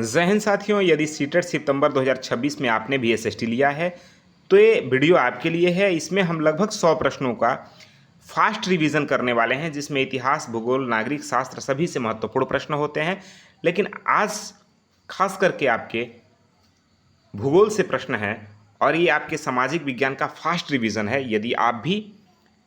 जय हिंद साथियों, यदि सीटेट सितंबर 2026 में आपने भी एसएसटी लिया है तो ये वीडियो आपके लिए है। इसमें हम लगभग 100 प्रश्नों का फास्ट रिवीजन करने वाले हैं, जिसमें इतिहास, भूगोल, नागरिक शास्त्र सभी से महत्वपूर्ण प्रश्न होते हैं। लेकिन आज खास करके आपके भूगोल से प्रश्न है और ये आपके सामाजिक विज्ञान का फास्ट रिवीजन है। यदि आप भी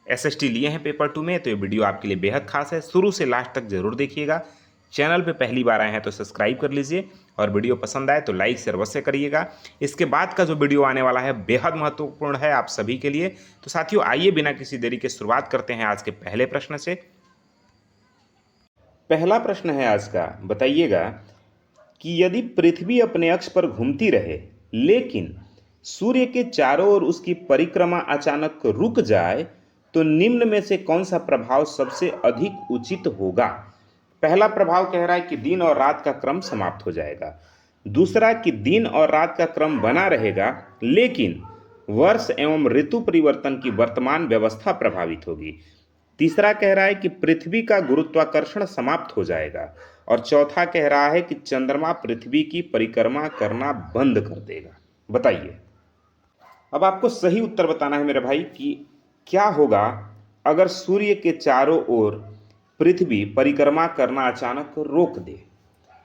एसएसटी लिए हैं पेपर 2 में तो ये वीडियो आपके लिए बेहद खास है। शुरू से लास्ट तक जरूर देखिएगा। चैनल पे पहली बार आए हैं तो सब्सक्राइब कर लीजिए और वीडियो पसंद आए तो लाइक शेयर अवश्य करिएगा। इसके बाद का जो वीडियो आने वाला है बेहद महत्वपूर्ण है आप सभी के लिए। तो साथियों, आइए बिना किसी देरी के शुरुआत करते हैं आज के पहले प्रश्न से। पहला प्रश्न है आज का, बताइएगा कि यदि पृथ्वी अपने अक्ष पर घूमती रहे लेकिन सूर्य के चारों ओर उसकी परिक्रमा अचानक रुक जाए तो निम्न में से कौन सा प्रभाव सबसे अधिक उचित होगा। पहला प्रभाव कह रहा है कि दिन और रात का क्रम समाप्त हो जाएगा। दूसरा कि दिन और रात का क्रम बना रहेगा लेकिन वर्ष एवं ऋतु परिवर्तन की वर्तमान व्यवस्था प्रभावित होगी। तीसरा कह रहा है कि पृथ्वी का गुरुत्वाकर्षण समाप्त हो जाएगा। और चौथा कह रहा है कि चंद्रमा पृथ्वी की परिक्रमा करना बंद कर देगा। बताइए, अब आपको सही उत्तर बताना है मेरे भाई कि क्या होगा अगर सूर्य के चारों ओर पृथ्वी परिक्रमा करना अचानक रोक दे।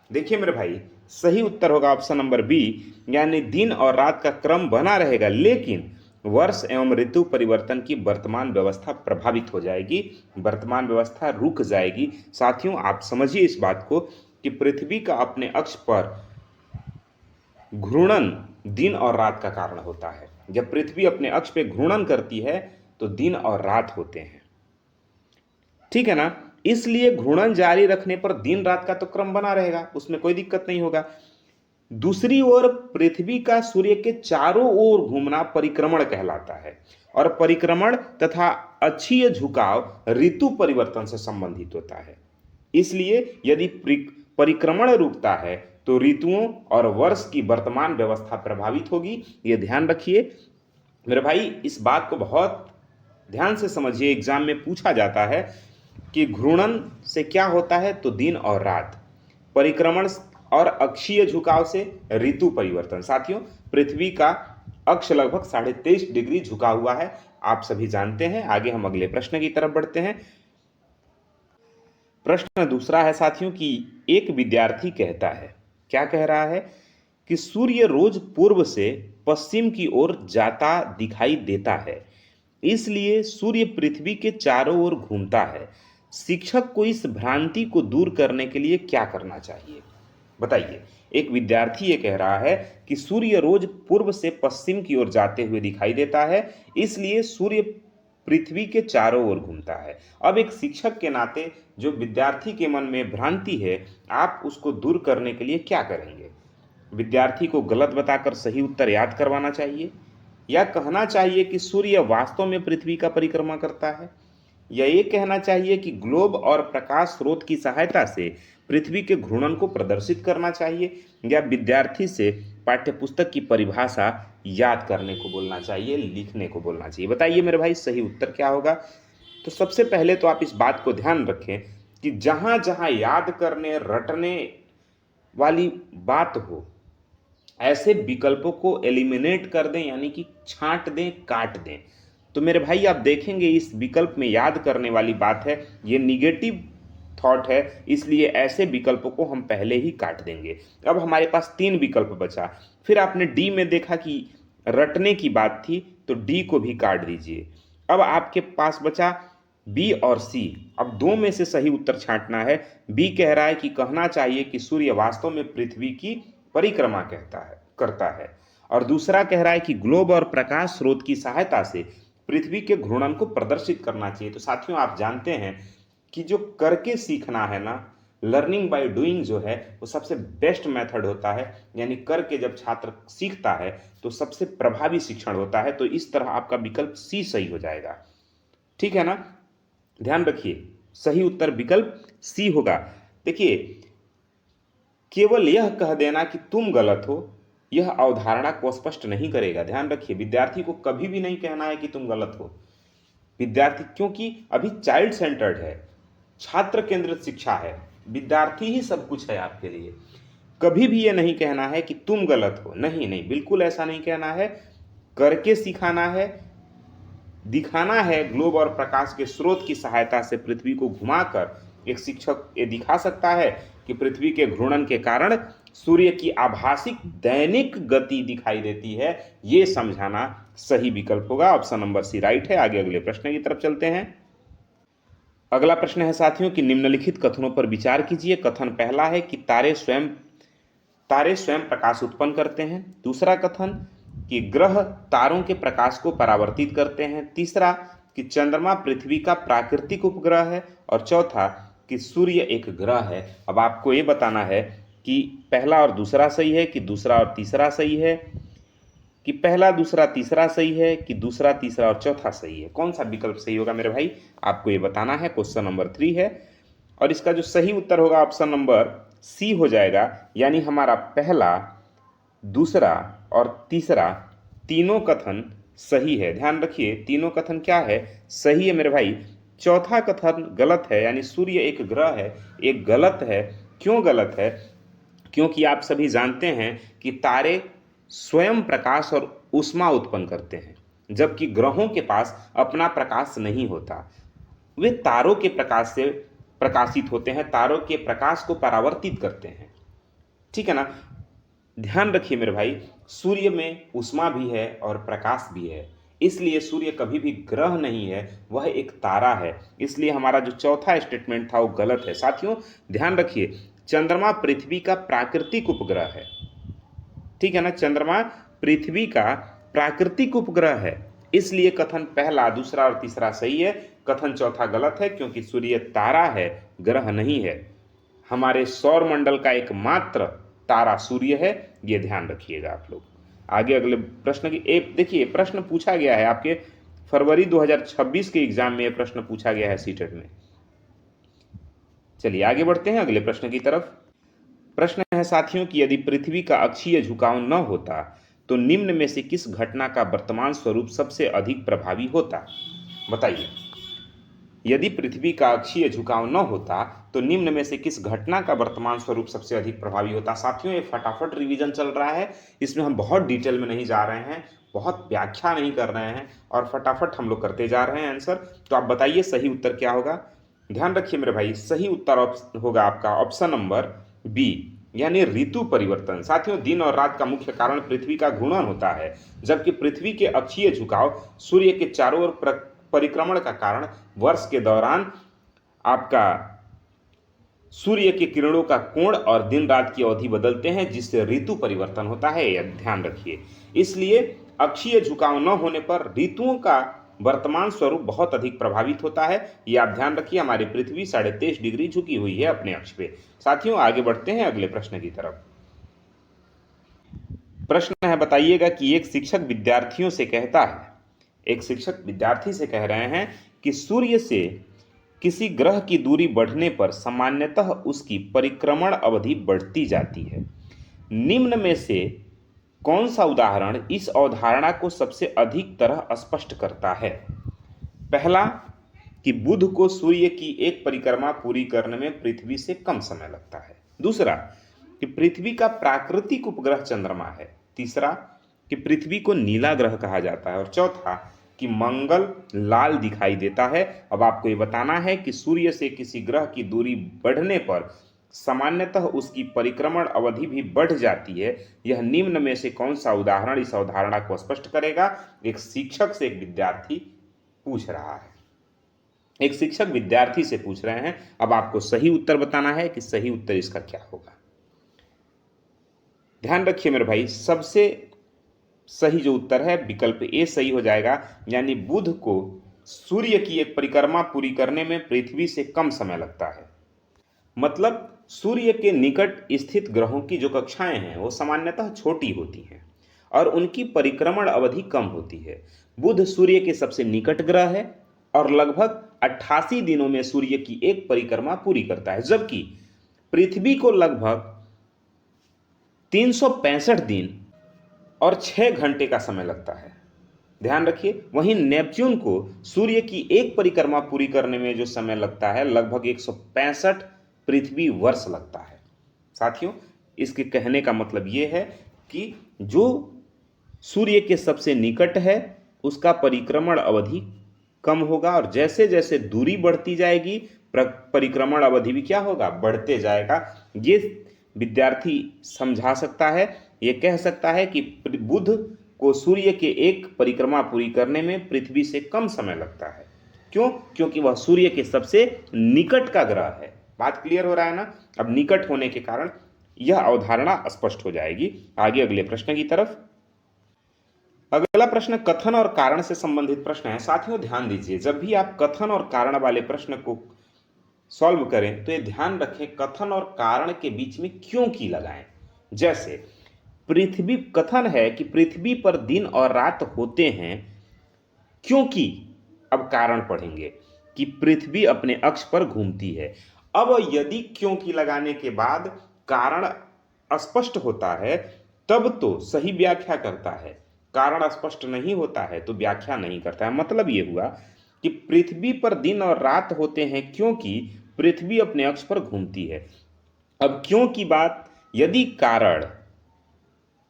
देखिए मेरे भाई, सही उत्तर होगा ऑप्शन नंबर बी, यानी दिन और रात का क्रम बना रहेगा लेकिन वर्ष एवं ऋतु परिवर्तन की वर्तमान व्यवस्था प्रभावित हो जाएगी, वर्तमान व्यवस्था रुक जाएगी। साथियों, आप समझिए इस बात को कि पृथ्वी का अपने अक्ष पर घूर्णन दिन और रात का कारण होता है। जब पृथ्वी अपने अक्ष पे घूर्णन करती है तो दिन और रात होते हैं, ठीक है ना। इसलिए घूर्णन जारी रखने पर दिन रात का तो क्रम बना रहेगा, उसमें कोई दिक्कत नहीं होगा। दूसरी ओर पृथ्वी का सूर्य के चारों ओर घूमना परिक्रमण कहलाता है और परिक्रमण तथा अक्षीय झुकाव ऋतु परिवर्तन से संबंधित होता है। इसलिए यदि परिक्रमण रुकता है तो ऋतुओं और वर्ष की वर्तमान व्यवस्था प्रभावित होगी। ये ध्यान रखिए मेरे भाई, इस बात को बहुत ध्यान से समझिए। एग्जाम में पूछा जाता है कि घूर्णन से क्या होता है, तो दिन और रात, परिक्रमण और अक्षीय झुकाव से ऋतु परिवर्तन। साथियों, पृथ्वी का अक्ष लगभग 23.5 डिग्री झुका हुआ है, आप सभी जानते हैं। आगे हम अगले प्रश्न की तरफ बढ़ते हैं। प्रश्न दूसरा है साथियों कि एक विद्यार्थी कहता है, क्या कह रहा है कि सूर्य रोज पूर्व से पश्चिम की ओर जाता दिखाई देता है, इसलिए सूर्य पृथ्वी के चारों ओर घूमता है। शिक्षक को इस भ्रांति को दूर करने के लिए क्या करना चाहिए। बताइए, एक विद्यार्थी ये कह रहा है कि सूर्य रोज पूर्व से पश्चिम की ओर जाते हुए दिखाई देता है, इसलिए सूर्य पृथ्वी के चारों ओर घूमता है। अब एक शिक्षक के नाते जो विद्यार्थी के मन में भ्रांति है, आप उसको दूर करने के लिए क्या करेंगे। विद्यार्थी को गलत बताकर सही उत्तर याद करवाना चाहिए, या कहना चाहिए कि सूर्य वास्तव में पृथ्वी का परिक्रमा करता है, या ये कहना चाहिए कि ग्लोब और प्रकाश स्रोत की सहायता से पृथ्वी के घूर्णन को प्रदर्शित करना चाहिए, या विद्यार्थी से पाठ्यपुस्तक की परिभाषा याद करने को बोलना चाहिए, लिखने को बोलना चाहिए। बताइए मेरे भाई, सही उत्तर क्या होगा। तो सबसे पहले तो आप इस बात को ध्यान रखें कि जहां जहां याद करने रटने वाली बात हो, ऐसे विकल्पों को एलिमिनेट कर दें, यानी कि छांट दें, काट दें। तो मेरे भाई, आप देखेंगे इस विकल्प में याद करने वाली बात है, ये निगेटिव थॉट है, इसलिए ऐसे विकल्पों को हम पहले ही काट देंगे। अब हमारे पास 3 विकल्प बचा। फिर आपने डी में देखा कि रटने की बात थी, तो डी को भी काट दीजिए। अब आपके पास बचा बी और सी। अब 2 में से सही उत्तर छांटना है। बी कह रहा है कि कहना चाहिए कि सूर्य वास्तव में पृथ्वी की परिक्रमा करता है, और दूसरा कह रहा है कि ग्लोब और प्रकाश स्रोत की सहायता से पृथ्वी के घूर्णन को प्रदर्शित करना चाहिए। तो साथियों, आप जानते हैं कि जो करके सीखना है ना, लर्निंग बाय डूइंग जो है, वो सबसे बेस्ट मेथड होता है। यानी करके जब छात्र सीखता है तो सबसे प्रभावी शिक्षण होता है। तो इस तरह आपका विकल्प सी सही हो जाएगा, ठीक है ना। ध्यान रखिए, सही उत्तर विकल्प सी होगा। देखिए, केवल यह कह देना कि तुम गलत हो, यह अवधारणा को स्पष्ट नहीं करेगा। ध्यान रखिए, विद्यार्थी को कभी भी नहीं कहना है कि तुम गलत हो। विद्यार्थी, क्योंकि अभी चाइल्ड सेंटर्ड है, छात्र केंद्रित शिक्षा है, विद्यार्थी ही सब कुछ है आपके लिए। कभी भी ये नहीं कहना है कि तुम गलत हो, नहीं नहीं, बिल्कुल ऐसा नहीं कहना है। करके सिखाना है, दिखाना है। ग्लोब और प्रकाश के स्रोत की सहायता से पृथ्वी को घुमाकर एक शिक्षक ये दिखा सकता है कि पृथ्वी के घूर्णन के कारण सूर्य की आभासिक दैनिक गति दिखाई देती है। ये समझाना सही विकल्प होगा। ऑप्शन नंबर सी राइट है। आगे अगले प्रश्न की तरफ चलते हैं। अगला प्रश्न है साथियों कि निम्नलिखित कथनों पर विचार कीजिए। कथन पहला है कि तारे स्वयं प्रकाश उत्पन्न करते हैं। दूसरा कथन कि ग्रह तारों के प्रकाश को परावर्तित करते हैं। तीसरा कि चंद्रमा पृथ्वी का प्राकृतिक उपग्रह है। और चौथा कि सूर्य एक ग्रह है। अब आपको ये बताना है कि पहला और दूसरा सही है, कि दूसरा और तीसरा सही है, कि पहला दूसरा तीसरा सही है, कि दूसरा तीसरा और चौथा सही है। कौन सा विकल्प सही होगा मेरे भाई, आपको ये बताना है। क्वेश्चन नंबर 3 है और इसका जो सही उत्तर होगा ऑप्शन नंबर सी हो जाएगा। यानी हमारा पहला, दूसरा और तीसरा तीनों कथन सही है। ध्यान रखिए, तीनों कथन क्या है, सही है मेरे भाई। चौथा कथन गलत है, यानी सूर्य एक ग्रह है, एक गलत है। क्यों गलत है? क्योंकि आप सभी जानते हैं कि तारे स्वयं प्रकाश और ऊष्मा उत्पन्न करते हैं, जबकि ग्रहों के पास अपना प्रकाश नहीं होता। वे तारों के प्रकाश से प्रकाशित होते हैं, तारों के प्रकाश को परावर्तित करते हैं। ठीक है ना? ध्यान रखिए मेरे भाई, सूर्य में ऊष्मा भी है और प्रकाश भी है, इसलिए सूर्य कभी भी ग्रह नहीं है, वह एक तारा है। इसलिए हमारा जो चौथा स्टेटमेंट था वो गलत है। साथियों ध्यान रखिए, चंद्रमा पृथ्वी का प्राकृतिक उपग्रह है। ठीक है ना? चंद्रमा पृथ्वी का प्राकृतिक उपग्रह है, इसलिए कथन पहला, दूसरा और तीसरा सही है। कथन चौथा गलत है, क्योंकि सूर्य तारा है, ग्रह नहीं है। हमारे सौर मंडल का एकमात्र तारा सूर्य है, ये ध्यान रखिएगा आप लोग। आगे अगले प्रश्न की एक देखिए, प्रश्न पूछा गया है आपके फरवरी 2026 के एग्जाम में, यह प्रश्न पूछा गया है सीटेट में। चलिए आगे बढ़ते हैं अगले प्रश्न की तरफ। प्रश्न है साथियों कि यदि पृथ्वी का अक्षीय झुकाव न होता तो निम्न में से किस घटना का वर्तमान स्वरूप सबसे अधिक प्रभावी होता? बताइए। यदि पृथ्वी का अक्षीय झुकाव न होता तो निम्न में से किस घटना का वर्तमान स्वरूप सबसे अधिक प्रभावी होता? साथियों ये फटाफट रिवीजन चल रहा है, इसमें हम बहुत डिटेल में नहीं जा रहे हैं, बहुत व्याख्या नहीं कर रहे हैं और फटाफट हम लोग करते जा रहे हैं आंसर। तो आप बताइए सही उत्तर क्या होगा। ध्यान रखिए मेरे भाई, सही उत्तर होगा आपका ऑप्शन नंबर बी, यानी ऋतु परिवर्तन। साथियों दिन और रात का मुख्य कारण पृथ्वी का घूर्णन होता है, जबकि पृथ्वी के अक्षीय झुकाव सूर्य के चारों ओर परिक्रमण का कारण वर्ष के दौरान आपका सूर्य के किरणों का कोण और दिन रात की अवधि बदलते हैं, जिससे ऋतु परिवर्तन होता है। यह ध्यान रखिए। इसलिए अक्षीय झुकाव न होने पर ऋतुओं का वर्तमान स्वरूप बहुत अधिक प्रभावित होता है। यह आप ध्यान रखिए। हमारी पृथ्वी 23.5 डिग्री झुकी हुई है अपने अक्ष पे। साथियों आगे बढ़ते हैं अगले प्रश्न की तरफ। प्रश्न है, बताइएगा कि एक शिक्षक विद्यार्थियों से कहता है, एक शिक्षक विद्यार्थी से कह रहे हैं कि सूर्य से किसी ग्रह की दूरी बढ़ने पर सामान्यतः उसकी परिक्रमण अवधि बढ़ती जाती है। निम्न में से कौन सा उदाहरण इस अवधारणा को सबसे अधिक तरह स्पष्ट करता है? पहला कि बुध को सूर्य की एक परिक्रमा पूरी करने में पृथ्वी से कम समय लगता है। दूसरा कि पृथ्वी का प्राकृतिक उपग्रह चंद्रमा है। तीसरा कि पृथ्वी को नीला ग्रह कहा जाता है। और चौथा कि मंगल लाल दिखाई देता है। अब आपको ये बताना है कि सूर्य से किसी ग्रह की दूरी बढ़ने पर सामान्यतः उसकी परिक्रमण अवधि भी बढ़ जाती है। यह निम्न में से कौन सा उदाहरण इस अवधारणा को स्पष्ट करेगा? एक शिक्षक से एक विद्यार्थी पूछ रहा है, एक शिक्षक विद्यार्थी से पूछ रहे हैं। अब आपको सही उत्तर बताना है कि सही उत्तर इसका क्या होगा। ध्यान रखिए मेरे भाई, सबसे सही जो उत्तर है विकल्प ए सही हो जाएगा, यानी बुध को सूर्य की एक परिक्रमा पूरी करने में पृथ्वी से कम समय लगता है। मतलब सूर्य के निकट स्थित ग्रहों की जो कक्षाएं हैं वो सामान्यतः छोटी होती हैं और उनकी परिक्रमण अवधि कम होती है। बुध सूर्य के सबसे निकट ग्रह है और लगभग 88 दिनों में सूर्य की एक परिक्रमा पूरी करता है, जबकि पृथ्वी को लगभग 365 दिन और 6 घंटे का समय लगता है। ध्यान रखिए। वहीं नेपच्यून को सूर्य की एक परिक्रमा पूरी करने में जो समय लगता है लगभग 165 पृथ्वी वर्ष लगता है। साथियों इसके कहने का मतलब ये है कि जो सूर्य के सबसे निकट है उसका परिक्रमण अवधि कम होगा, और जैसे जैसे दूरी बढ़ती जाएगी परिक्रमण अवधि भी क्या होगा, बढ़ते जाएगा। ये विद्यार्थी समझा सकता है, ये कह सकता है कि बुध को सूर्य के एक परिक्रमा पूरी करने में पृथ्वी से कम समय लगता है। क्यों? क्योंकि वह सूर्य के सबसे निकट का ग्रह है। बात क्लियर हो रहा है ना? अब निकट होने के कारण यह अवधारणा स्पष्ट हो जाएगी। आगे अगले प्रश्न की तरफ। अगला प्रश्न कथन और कारण से संबंधित प्रश्न है। साथियों ध्यान दीजिए, जब भी आप कथन और कारण वाले प्रश्न को सॉल्व करें तो ये ध्यान रखें कथन और कारण के बीच में क्यों की लगाएं। जैसे पृथ्वी, कथन है कि पृथ्वी पर दिन और रात होते हैं क्योंकि, अब कारण पढ़ेंगे कि पृथ्वी अपने अक्ष पर घूमती है। अब यदि क्योंकि लगाने के बाद कारण अस्पष्ट होता है तब तो सही व्याख्या करता है, कारण स्पष्ट नहीं होता है तो व्याख्या नहीं करता है। मतलब ये हुआ कि पृथ्वी पर दिन और रात होते हैं क्योंकि पृथ्वी अपने अक्ष पर घूमती है। अब क्यों की बात, यदि कारण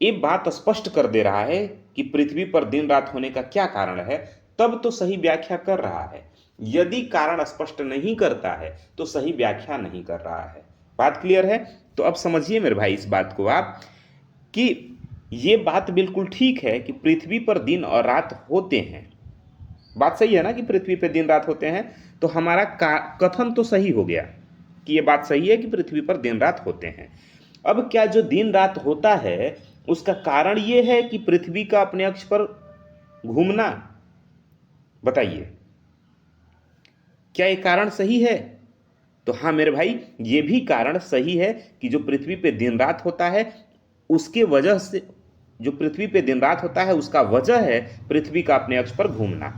ये बात स्पष्ट कर दे रहा है कि पृथ्वी पर दिन रात होने का क्या कारण है, तब तो सही व्याख्या कर रहा है। यदि कारण स्पष्ट नहीं करता है तो सही व्याख्या नहीं कर रहा है। बात क्लियर है? तो अब समझिए मेरे भाई इस बात को आप, कि ये बात बिल्कुल ठीक है कि पृथ्वी पर दिन और रात होते हैं। बात सही है ना कि पृथ्वी पर दिन रात होते हैं, तो हमारा कथन तो सही हो गया कि ये बात सही है कि पृथ्वी पर दिन रात होते हैं। अब क्या जो दिन रात होता है उसका कारण ये है कि पृथ्वी का अपने अक्ष पर घूमना? बताइए, क्या ये कारण सही है? तो हाँ मेरे भाई, ये भी कारण सही है कि जो पृथ्वी पे दिन रात होता है उसके वजह से, जो पृथ्वी पे दिन रात होता है उसका वजह है पृथ्वी का अपने अक्ष पर घूमना।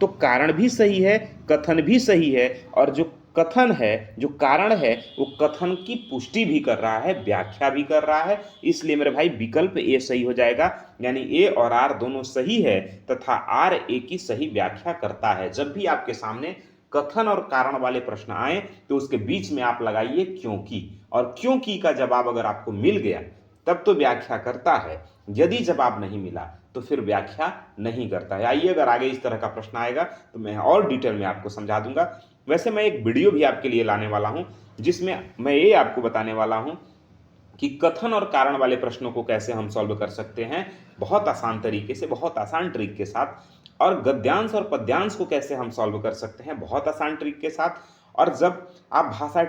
तो कारण भी सही है, कथन भी सही है, और जो कथन है, जो कारण है, वो कथन की पुष्टि भी कर रहा है, व्याख्या भी कर रहा है। इसलिए मेरे भाई विकल्प ए सही हो जाएगा, यानी ए और आर दोनों सही है तथा आर ए की सही व्याख्या करता है। जब भी आपके सामने कथन और कारण वाले प्रश्न आए तो उसके बीच में आप लगाइए क्योंकि, और क्योंकि का जवाब अगर आपको मिल गया तब तो व्याख्या करता है, यदि जवाब नहीं मिला तो फिर व्याख्या नहीं करता है। आइए, अगर आगे इस तरह का प्रश्न आएगा तो मैं और डिटेल में आपको समझा दूंगा। वैसे मैं एक वीडियो भी आपके लिए लाने वाला हूं जिसमें मैं ये आपको बताने वाला हूं कि कथन और कारण वाले प्रश्नों को कैसे हम सॉल्व कर सकते हैं बहुत आसान तरीके से, बहुत आसान ट्रिक के साथ, और गद्यांश और पद्यांश को कैसे हम सॉल्व कर सकते हैं बहुत आसान ट्रिक के साथ। और जब आप भाषा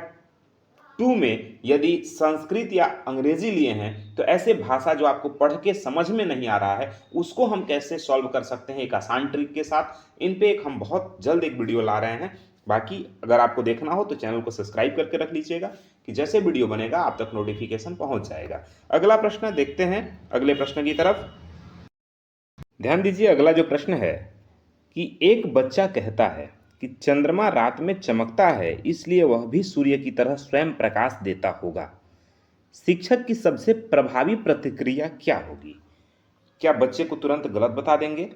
2 में यदि संस्कृत या अंग्रेजी लिए हैं तो ऐसे भाषा जो आपको पढ़ के समझ में नहीं आ रहा है उसको हम कैसे सॉल्व कर सकते हैं एक आसान ट्रिक के साथ। इन पे एक हम बहुत जल्द एक वीडियो ला रहे हैं। बाकी अगर आपको देखना हो तो चैनल को सब्सक्राइब करके रख लीजिएगा कि जैसे वीडियो बनेगा आप तक नोटिफिकेशन पहुंच जाएगा। अगला प्रश्न देखते हैं, अगले प्रश्न की तरफ ध्यान दीजिए। अगला जो प्रश्न है कि एक बच्चा कहता है कि चंद्रमा रात में चमकता है इसलिए वह भी सूर्य की तरह स्वयं प्रकाश देता होगा। शिक्षक की सबसे प्रभावी प्रतिक्रिया क्या होगी? क्या बच्चे को तुरंत गलत बता देंगे,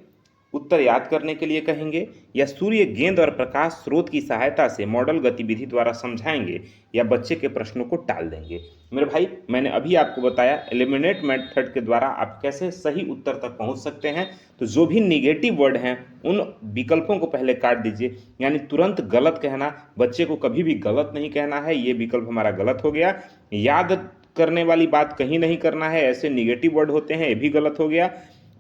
उत्तर याद करने के लिए कहेंगे, या सूर्य गेंद और प्रकाश स्रोत की सहायता से मॉडल गतिविधि द्वारा समझाएंगे, या बच्चे के प्रश्नों को टाल देंगे? मेरे भाई, मैंने अभी आपको बताया एलिमिनेट मेथड के द्वारा आप कैसे सही उत्तर तक पहुंच सकते हैं। तो जो भी निगेटिव वर्ड हैं उन विकल्पों को पहले काट दीजिए, यानी तुरंत गलत कहना, बच्चे को कभी भी गलत नहीं कहना है, ये विकल्प हमारा गलत हो गया। याद करने वाली बात कहीं नहीं करना है, ऐसे निगेटिव वर्ड होते हैं, ये भी गलत हो गया।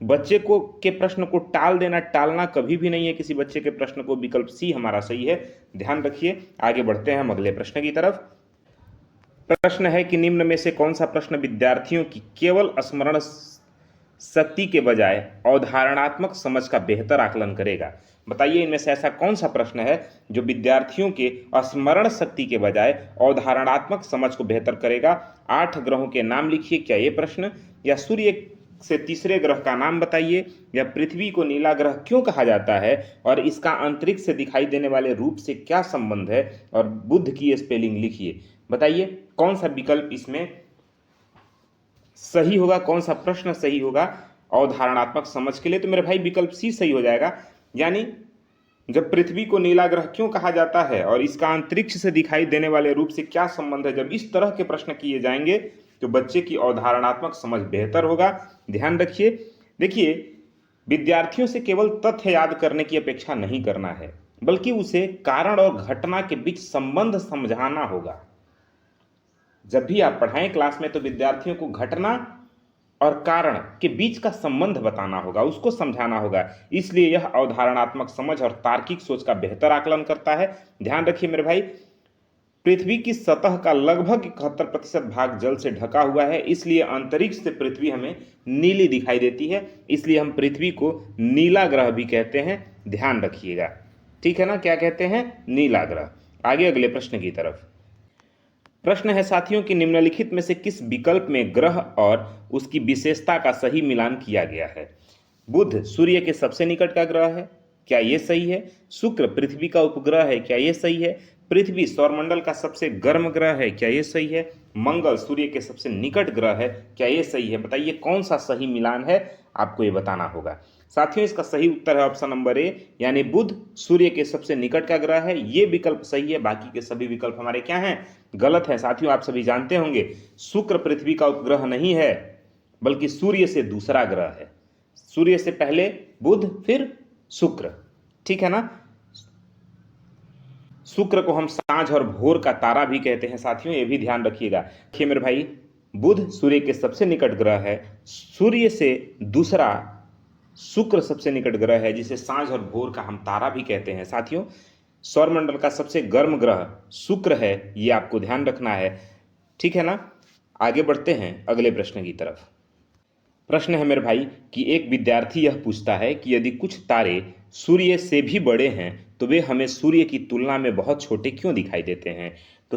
बच्चे को के प्रश्न को टाल देना, टालना कभी भी नहीं है किसी बच्चे के प्रश्न को, विकल्प सी हमारा सही है। ध्यान रखिए। आगे बढ़ते हैं हम अगले प्रश्न की तरफ। प्रश्न है कि निम्न में से कौन सा प्रश्न विद्यार्थियों की केवल स्मरण शक्ति के बजाय अवधारणात्मक समझ का बेहतर आकलन करेगा? बताइए, इनमें से ऐसा कौन सा प्रश्न है जो विद्यार्थियों के स्मरण शक्ति के बजाय अवधारणात्मक समझ को बेहतर करेगा? 8 ग्रहों के नाम लिखिए, क्या ये प्रश्न, या सूर्य से तीसरे ग्रह का नाम बताइए, या पृथ्वी को नीला ग्रह क्यों कहा जाता है और इसका अंतरिक्ष से दिखाई देने वाले रूप से क्या संबंध है, और बुध की स्पेलिंग लिखिए। बताइए कौन सा विकल्प इसमें सही होगा, कौन सा प्रश्न सही होगा अवधारणात्मक समझ के लिए? तो मेरे भाई विकल्प सी सही हो जाएगा, यानी जब पृथ्वी को नीला ग्रह क्यों कहा जाता है और इसका अंतरिक्ष से दिखाई देने वाले रूप से क्या संबंध है, जब इस तरह के प्रश्न किए जाएंगे तो बच्चे की अवधारणात्मक समझ बेहतर होगा। ध्यान रखिए। देखिए, विद्यार्थियों से केवल तथ्य याद करने की अपेक्षा नहीं करना है, बल्कि उसे कारण और घटना के बीच संबंध समझाना होगा। जब भी आप पढ़ाएं क्लास में तो विद्यार्थियों को घटना और कारण के बीच का संबंध बताना होगा, उसको समझाना होगा। इसलिए यह अवधारणात्मक समझ और तार्किक सोच का बेहतर आकलन करता है। ध्यान रखिए मेरे भाई, पृथ्वी की सतह का लगभग 71% भाग जल से ढका हुआ है, इसलिए अंतरिक्ष से पृथ्वी हमें नीली दिखाई देती है। इसलिए हम पृथ्वी को नीला ग्रह भी कहते हैं। ध्यान रखिएगा, ठीक है ना, क्या कहते हैं? नीला ग्रह। आगे अगले प्रश्न की तरफ। प्रश्न है साथियों कि निम्नलिखित में से किस विकल्प में ग्रह और उसकी विशेषता का सही मिलान किया गया है? बुध सूर्य के सबसे निकट का ग्रह है, क्या यह सही है? शुक्र पृथ्वी का उपग्रह है, क्या यह सही है? पृथ्वी सौरमंडल का सबसे गर्म ग्रह है, क्या यह सही है? मंगल सूर्य के सबसे निकट ग्रह है, क्या यह सही है? बताइए कौन सा सही मिलान है, आपको यह बताना होगा। साथियों, इसका सही उत्तर है ऑप्शन नंबर ए, यानी बुध सूर्य के सबसे निकट का ग्रह है। ये विकल्प सही है, बाकी के सभी विकल्प हमारे क्या हैं? गलत है। साथियों, आप सभी जानते होंगे शुक्र पृथ्वी का उपग्रह नहीं है, बल्कि सूर्य से दूसरा ग्रह है। सूर्य से पहले बुध, फिर शुक्र, ठीक है ना। शुक्र को हम सांझ और भोर का तारा भी कहते हैं साथियों, ये भी ध्यान रखिएगा। देखिए मेरे भाई, बुध सूर्य के सबसे निकट ग्रह है, सूर्य से दूसरा शुक्र सबसे निकट ग्रह है, जिसे सांझ और भोर का हम तारा भी कहते हैं। साथियों, सौरमंडल का सबसे गर्म ग्रह शुक्र है, ये आपको ध्यान रखना है, ठीक है ना। आगे बढ़ते हैं अगले प्रश्न की तरफ। प्रश्न है मेरे भाई कि एक विद्यार्थी यह पूछता है कि यदि कुछ तारे सूर्य से भी बड़े हैं तो वे हमें सूर्य की तुलना में बहुत छोटे क्यों दिखाई देते हैं? तो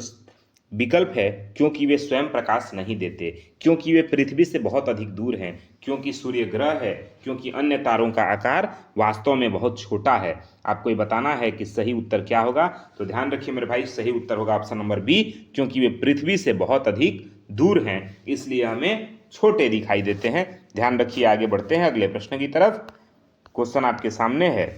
विकल्प है क्योंकि वे स्वयं प्रकाश नहीं देते, क्योंकि वे पृथ्वी से बहुत अधिक दूर हैं, क्योंकि सूर्य ग्रह है, क्योंकि अन्य तारों का आकार वास्तव में बहुत छोटा है। आपको ये बताना है कि सही उत्तर क्या होगा। तो ध्यान रखिए मेरे भाई, सही उत्तर होगा ऑप्शन नंबर बी, क्योंकि वे पृथ्वी से बहुत अधिक दूर हैं, इसलिए हमें छोटे दिखाई देते हैं। ध्यान रखिए, आगे बढ़ते हैं अगले प्रश्न की तरफ। क्वेश्चन आपके सामने है।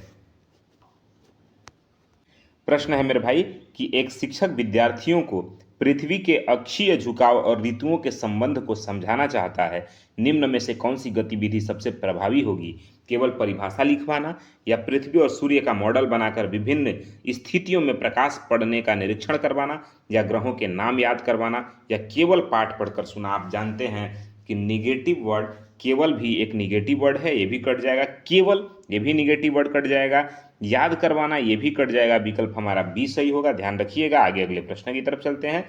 प्रश्न है मेरे भाई कि एक शिक्षक विद्यार्थियों को पृथ्वी के अक्षीय झुकाव और ऋतुओं के संबंध को समझाना चाहता है। निम्न में से कौन सी गतिविधि सबसे प्रभावी होगी? केवल परिभाषा लिखवाना, या पृथ्वी और सूर्य का मॉडल बनाकर विभिन्न स्थितियों में प्रकाश पड़ने का निरीक्षण करवाना, या ग्रहों के नाम याद करवाना, या केवल पाठ पढ़कर सुना। आप जानते हैं कि निगेटिव वर्ड केवल भी एक निगेटिव वर्ड है, ये भी कट जाएगा। केवल ये भी निगेटिव वर्ड कट जाएगा। याद करवाना ये भी कट जाएगा। विकल्प हमारा बी सही होगा। ध्यान रखिएगा। आगे अगले प्रश्न की तरफ चलते हैं।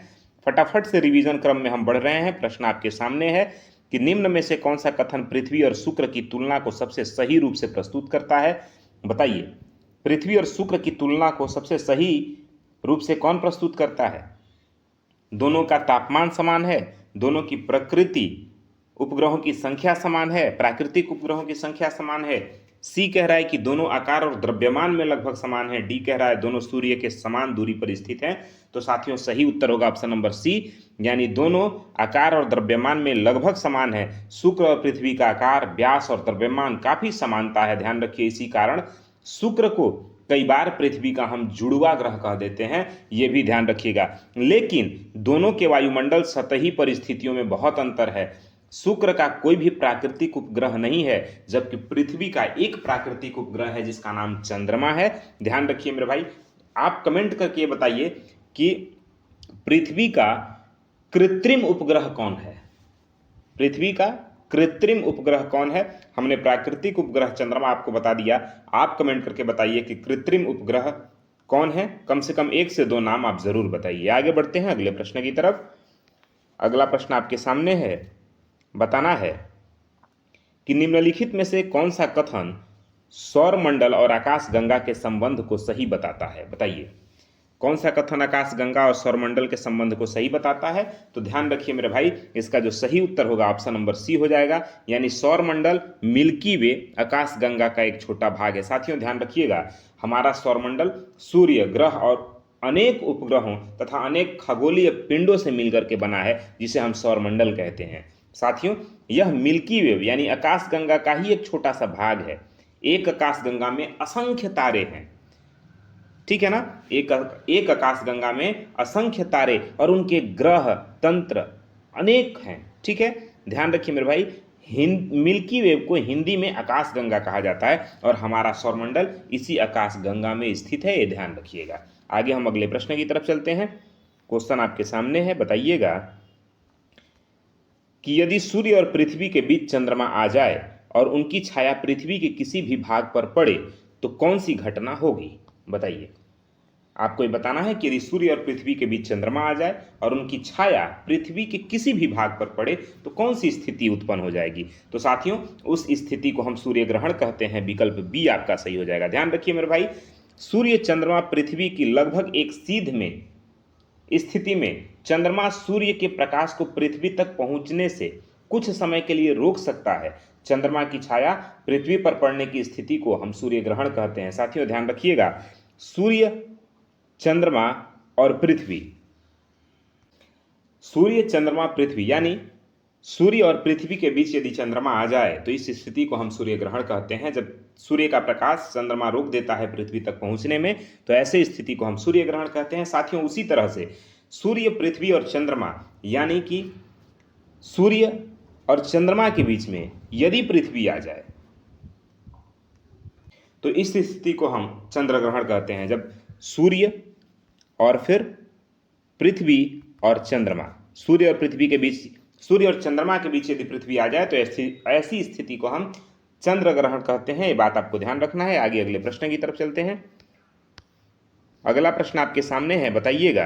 फटाफट से रिवीजन क्रम में हम बढ़ रहे हैं। प्रश्न आपके सामने है कि निम्न में से कौन सा कथन पृथ्वी और शुक्र की तुलना को सबसे सही रूप से प्रस्तुत करता है? बताइए, पृथ्वी और शुक्र की तुलना को सबसे सही रूप से कौन प्रस्तुत करता है? दोनों का तापमान समान है, दोनों की प्रकृति उपग्रहों की संख्या समान है, प्राकृतिक उपग्रहों की संख्या समान है। सी कह रहा है कि दोनों आकार और द्रव्यमान में लगभग समान है। डी कह रहा है दोनों सूर्य के समान दूरी पर स्थित हैं। तो साथियों, सही उत्तर होगा ऑप्शन नंबर सी, यानी दोनों आकार और द्रव्यमान में लगभग समान है। शुक्र और पृथ्वी का आकार, व्यास और द्रव्यमान काफी समानता है। ध्यान रखिए, इसी कारण शुक्र को कई बार पृथ्वी का हम जुड़वा ग्रह कह देते हैं, यह भी ध्यान रखिएगा। लेकिन दोनों के वायुमंडल सतही परिस्थितियों में बहुत अंतर है। शुक्र का कोई भी प्राकृतिक उपग्रह नहीं है, जबकि पृथ्वी का एक प्राकृतिक उपग्रह है जिसका नाम चंद्रमा है। ध्यान रखिए मेरे भाई, आप कमेंट करके बताइए कि पृथ्वी का कृत्रिम उपग्रह कौन है? पृथ्वी का कृत्रिम उपग्रह कौन है? हमने प्राकृतिक उपग्रह चंद्रमा आपको बता दिया। आप कमेंट करके बताइए कि कृत्रिम उपग्रह कौन है। कम से कम एक से दो नाम आप जरूर बताइए। आगे बढ़ते हैं अगले प्रश्न की तरफ। अगला प्रश्न आपके सामने है। बताना है कि निम्नलिखित में से कौन सा कथन सौर मंडल और आकाश गंगा के संबंध को सही बताता है? बताइए, कौन सा कथन आकाश गंगा और सौरमंडल के संबंध को सही बताता है? तो ध्यान रखिए मेरे भाई, इसका जो सही उत्तर होगा ऑप्शन नंबर सी हो जाएगा, यानी सौरमंडल मिल्की वे आकाश गंगा का एक छोटा भाग है। साथियों ध्यान रखिएगा, हमारा सौरमंडल सूर्य ग्रह और अनेक उपग्रहों तथा अनेक खगोलीय पिंडों से मिलकर के बना है, जिसे हम सौरमंडल कहते हैं। साथियों, यह मिल्की वे यानी आकाश गंगा का ही एक छोटा सा भाग है। एक आकाश गंगा में असंख्य तारे हैं, ठीक है ना। एक आकाश गंगा में असंख्य तारे और उनके ग्रह तंत्र अनेक हैं। ठीक है, ध्यान रखिए मेरे भाई, मिल्की वे को हिंदी में आकाशगंगा कहा जाता है और हमारा सौरमंडल इसी आकाशगंगा में स्थित है, ये ध्यान रखिएगा। आगे हम अगले प्रश्न की तरफ चलते हैं। क्वेश्चन आपके सामने है, बताइएगा कि यदि सूर्य और पृथ्वी के बीच चंद्रमा आ जाए और उनकी छाया पृथ्वी के किसी भी भाग पर पड़े तो कौन सी घटना होगी? बताइए। आपको ये बताना है कि यदि सूर्य और पृथ्वी के बीच चंद्रमा आ जाए और उनकी छाया पृथ्वी के किसी भी भाग पर पड़े तो कौन सी स्थिति उत्पन्न हो जाएगी। तो साथियों, उस स्थिति को हम सूर्य ग्रहण कहते हैं। विकल्प बी आपका सही हो जाएगा। ध्यान रखिए मेरे भाई, सूर्य चंद्रमा पृथ्वी की लगभग एक सीध में स्थिति में चंद्रमा सूर्य के प्रकाश को पृथ्वी तक पहुंचने से कुछ समय के लिए रोक सकता है। चंद्रमा की छाया पृथ्वी पर पड़ने की स्थिति को हम सूर्य ग्रहण कहते हैं। साथियों ध्यान रखिएगा, सूर्य, चंद्रमा और पृथ्वी, सूर्य चंद्रमा पृथ्वी यानी सूर्य और पृथ्वी के बीच यदि चंद्रमा आ जाए तो इस स्थिति को हम सूर्य ग्रहण कहते हैं। जब सूर्य का प्रकाश चंद्रमा रोक देता है पृथ्वी तक पहुंचने में, तो ऐसे स्थिति को हम सूर्य ग्रहण कहते हैं। साथियों, उसी तरह से सूर्य, पृथ्वी और चंद्रमा यानी कि सूर्य और चंद्रमा के बीच में यदि पृथ्वी आ जाए तो इस स्थिति को हम चंद्र ग्रहण कहते हैं। जब सूर्य और फिर पृथ्वी और चंद्रमा, सूर्य और पृथ्वी के बीच, सूर्य और चंद्रमा के बीच यदि पृथ्वी आ जाए तो ऐसी स्थिति को हम चंद्र ग्रहण कहते हैं। ये बात आपको ध्यान रखना है। आगे अगले प्रश्न की तरफ चलते हैं। अगला प्रश्न आपके सामने है, बताइएगा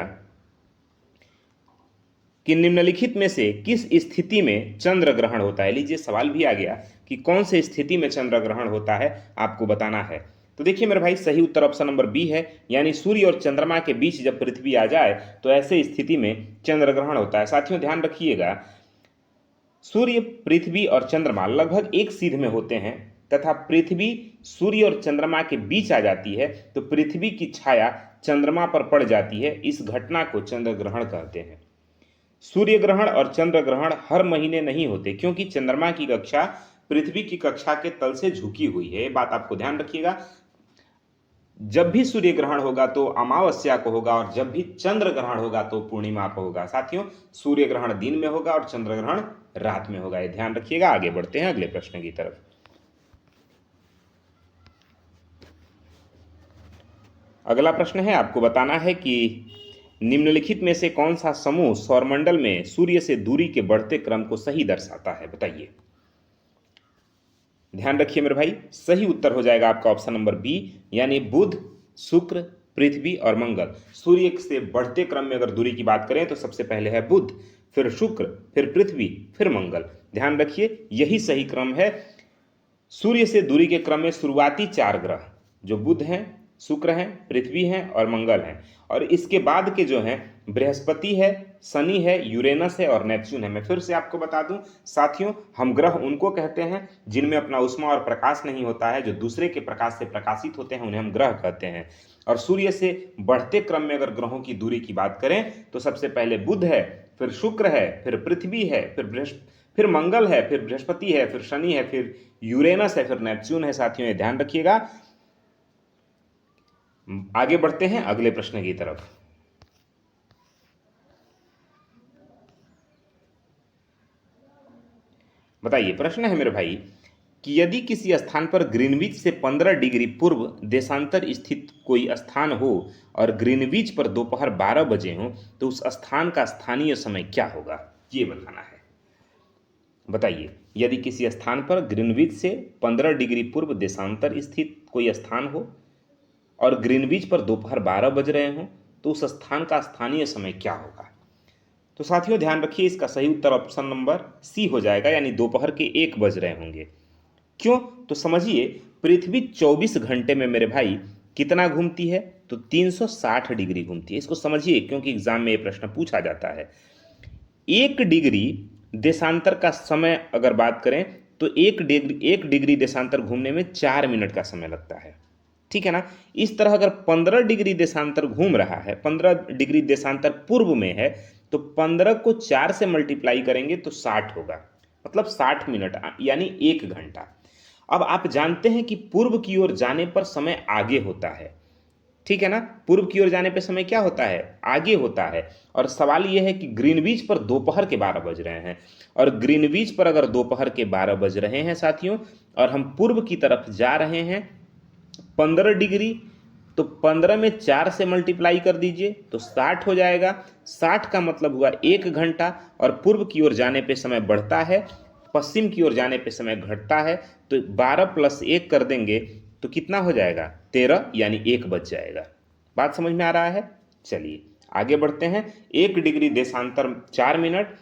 कि निम्नलिखित में से किस स्थिति में चंद्र ग्रहण होता है। लीजिए, सवाल भी आ गया कि कौन से स्थिति में चंद्र ग्रहण होता है, आपको बताना है। तो देखिए मेरे भाई, सही उत्तर ऑप्शन नंबर बी है, यानी सूर्य और चंद्रमा के बीच जब पृथ्वी आ जाए तो ऐसे स्थिति में चंद्र ग्रहण होता है। साथियों ध्यान रखिएगा, सूर्य, पृथ्वी और चंद्रमा लगभग एक सीध में होते हैं तथा पृथ्वी सूर्य और चंद्रमा के बीच आ जाती है तो पृथ्वी की छाया चंद्रमा पर पड़ जाती है। इस घटना को चंद्र ग्रहण कहते हैं। सूर्य ग्रहण और चंद्र ग्रहण हर महीने नहीं होते क्योंकि चंद्रमा की कक्षा पृथ्वी की कक्षा के तल से झुकी हुई है। ये बात आपको ध्यान रखिएगा। जब भी सूर्य ग्रहण होगा तो अमावस्या को होगा और जब भी चंद्र ग्रहण होगा तो पूर्णिमा को होगा। साथियों, सूर्य ग्रहण दिन में होगा और चंद्र ग्रहण रात में होगा, ये ध्यान रखिएगा। आगे बढ़ते हैं अगले प्रश्न की तरफ। अगला प्रश्न है, आपको बताना है कि निम्नलिखित में से कौन सा समूह सौरमंडल में सूर्य से दूरी के बढ़ते क्रम को सही दर्शाता है। बताइए। ध्यान रखिए मेरे भाई, सही उत्तर हो जाएगा आपका ऑप्शन नंबर बी, यानी बुध, शुक्र, पृथ्वी और मंगल। सूर्य से बढ़ते क्रम में अगर दूरी की बात करें तो सबसे पहले है बुध, फिर शुक्र, फिर पृथ्वी, फिर मंगल। ध्यान रखिए, यही सही क्रम है। सूर्य से दूरी के क्रम में शुरुआती 4 ग्रह जो बुध हैं, शुक्र हैं, पृथ्वी हैं और मंगल हैं, और इसके बाद के जो हैं बृहस्पति है, शनि है, यूरेनस है और नेपच्यून है। मैं फिर से आपको बता दूं साथियों, हम ग्रह उनको कहते हैं जिनमें अपना उष्मा और प्रकाश नहीं होता है, जो दूसरे के प्रकाश से प्रकाशित होते हैं, उन्हें हम ग्रह कहते हैं। और सूर्य से बढ़ते क्रम में अगर ग्रहों की दूरी की बात करें तो सबसे पहले बुध है, फिर शुक्र है, फिर पृथ्वी है, फिर मंगल है, फिर बृहस्पति है, फिर शनि है, फिर यूरेनस है, फिर नेपच्यून है। साथियों, ये ध्यान रखिएगा। आगे बढ़ते हैं अगले प्रश्न की तरफ। बताइए, प्रश्न है मेरे भाई कि यदि किसी स्थान पर ग्रीनविच से 15 डिग्री पूर्व देशांतर स्थित कोई स्थान हो और ग्रीनविच पर दोपहर 12 बजे हो तो उस स्थान का स्थानीय समय क्या होगा, ये बताना है। बताइए, यदि किसी स्थान पर ग्रीनविच से 15 डिग्री पूर्व देशांतर स्थित कोई स्थान हो और ग्रीनविच पर दोपहर 12 बज रहे हों तो उस स्थान का स्थानीय समय क्या होगा। तो साथियों ध्यान रखिए, इसका सही उत्तर ऑप्शन नंबर सी हो जाएगा, यानी दोपहर के 1 बज रहे होंगे। क्यों? तो समझिए, पृथ्वी 24 घंटे में मेरे भाई कितना घूमती है, तो 360 डिग्री घूमती है। इसको समझिए, क्योंकि एग्जाम में ये प्रश्न पूछा जाता है। 1 डिग्री देशांतर का समय अगर बात करें तो 1 डिग्री देशांतर घूमने में 4 मिनट का समय लगता है, ठीक है ना। इस तरह अगर 15 डिग्री देशांतर घूम रहा है, 15 डिग्री देशांतर पूर्व में है, तो 15 को 4 से मल्टीप्लाई करेंगे तो 60 होगा, मतलब 60 मिनट यानी 1 घंटा। अब आप जानते हैं कि पूर्व की ओर जाने पर समय आगे होता है, ठीक है ना। पूर्व की ओर जाने पे समय क्या होता है, आगे होता है। और सवाल यह है कि ग्रीनविच पर दोपहर के 12 बज रहे हैं, और ग्रीनविच पर अगर दोपहर के 12 बज रहे हैं साथियों, और हम पूर्व की तरफ जा रहे हैं 15 डिग्री, तो 15 में 4 से मल्टीप्लाई कर दीजिए तो 60 हो जाएगा। 60 का मतलब हुआ 1 घंटा, और पूर्व की ओर जाने पे समय बढ़ता है, पश्चिम की ओर जाने पे समय घटता है। तो 12 + 1 कर देंगे तो कितना हो जाएगा, 13, यानी 1 बच जाएगा। बात समझ में आ रहा है। चलिए आगे बढ़ते हैं। 1 डिग्री देशांतर 4 मिनट,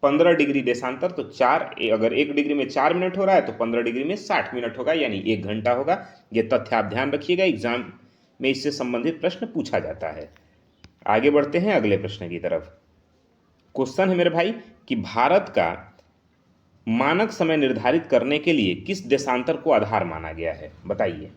15 डिग्री देशांतर तो 4, अगर 1 डिग्री में 4 मिनट हो रहा है तो 15 डिग्री में 60 मिनट होगा, यानी 1 घंटा होगा। ये तथ्य आप ध्यान रखिएगा, एग्जाम में इससे संबंधित प्रश्न पूछा जाता है। आगे बढ़ते हैं अगले प्रश्न की तरफ। क्वेश्चन है मेरे भाई कि भारत का मानक समय निर्धारित करने के लिए किस देशांतर को आधार माना गया है, बताइए।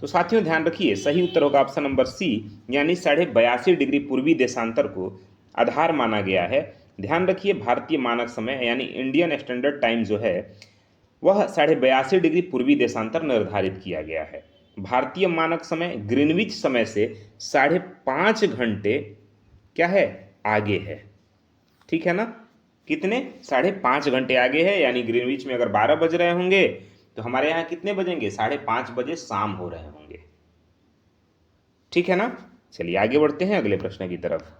तो साथियों ध्यान रखिए, सही उत्तर होगा ऑप्शन नंबर सी, यानी 82.5 डिग्री पूर्वी देशांतर को आधार माना गया है। ध्यान रखिए, भारतीय मानक समय यानी इंडियन स्टैंडर्ड टाइम जो है वह 82.5 डिग्री पूर्वी देशांतर निर्धारित किया गया है। भारतीय मानक समय ग्रीनविच समय से 5.5 घंटे क्या है, आगे है। ठीक है ना, कितने, 5.5 घंटे आगे है, यानी ग्रीनविच में अगर 12 बज रहे होंगे तो हमारे यहाँ कितने बजेंगे, 5:30 बजे शाम हो रहे होंगे। ठीक है ना। चलिए आगे बढ़ते हैं अगले प्रश्न की तरफ।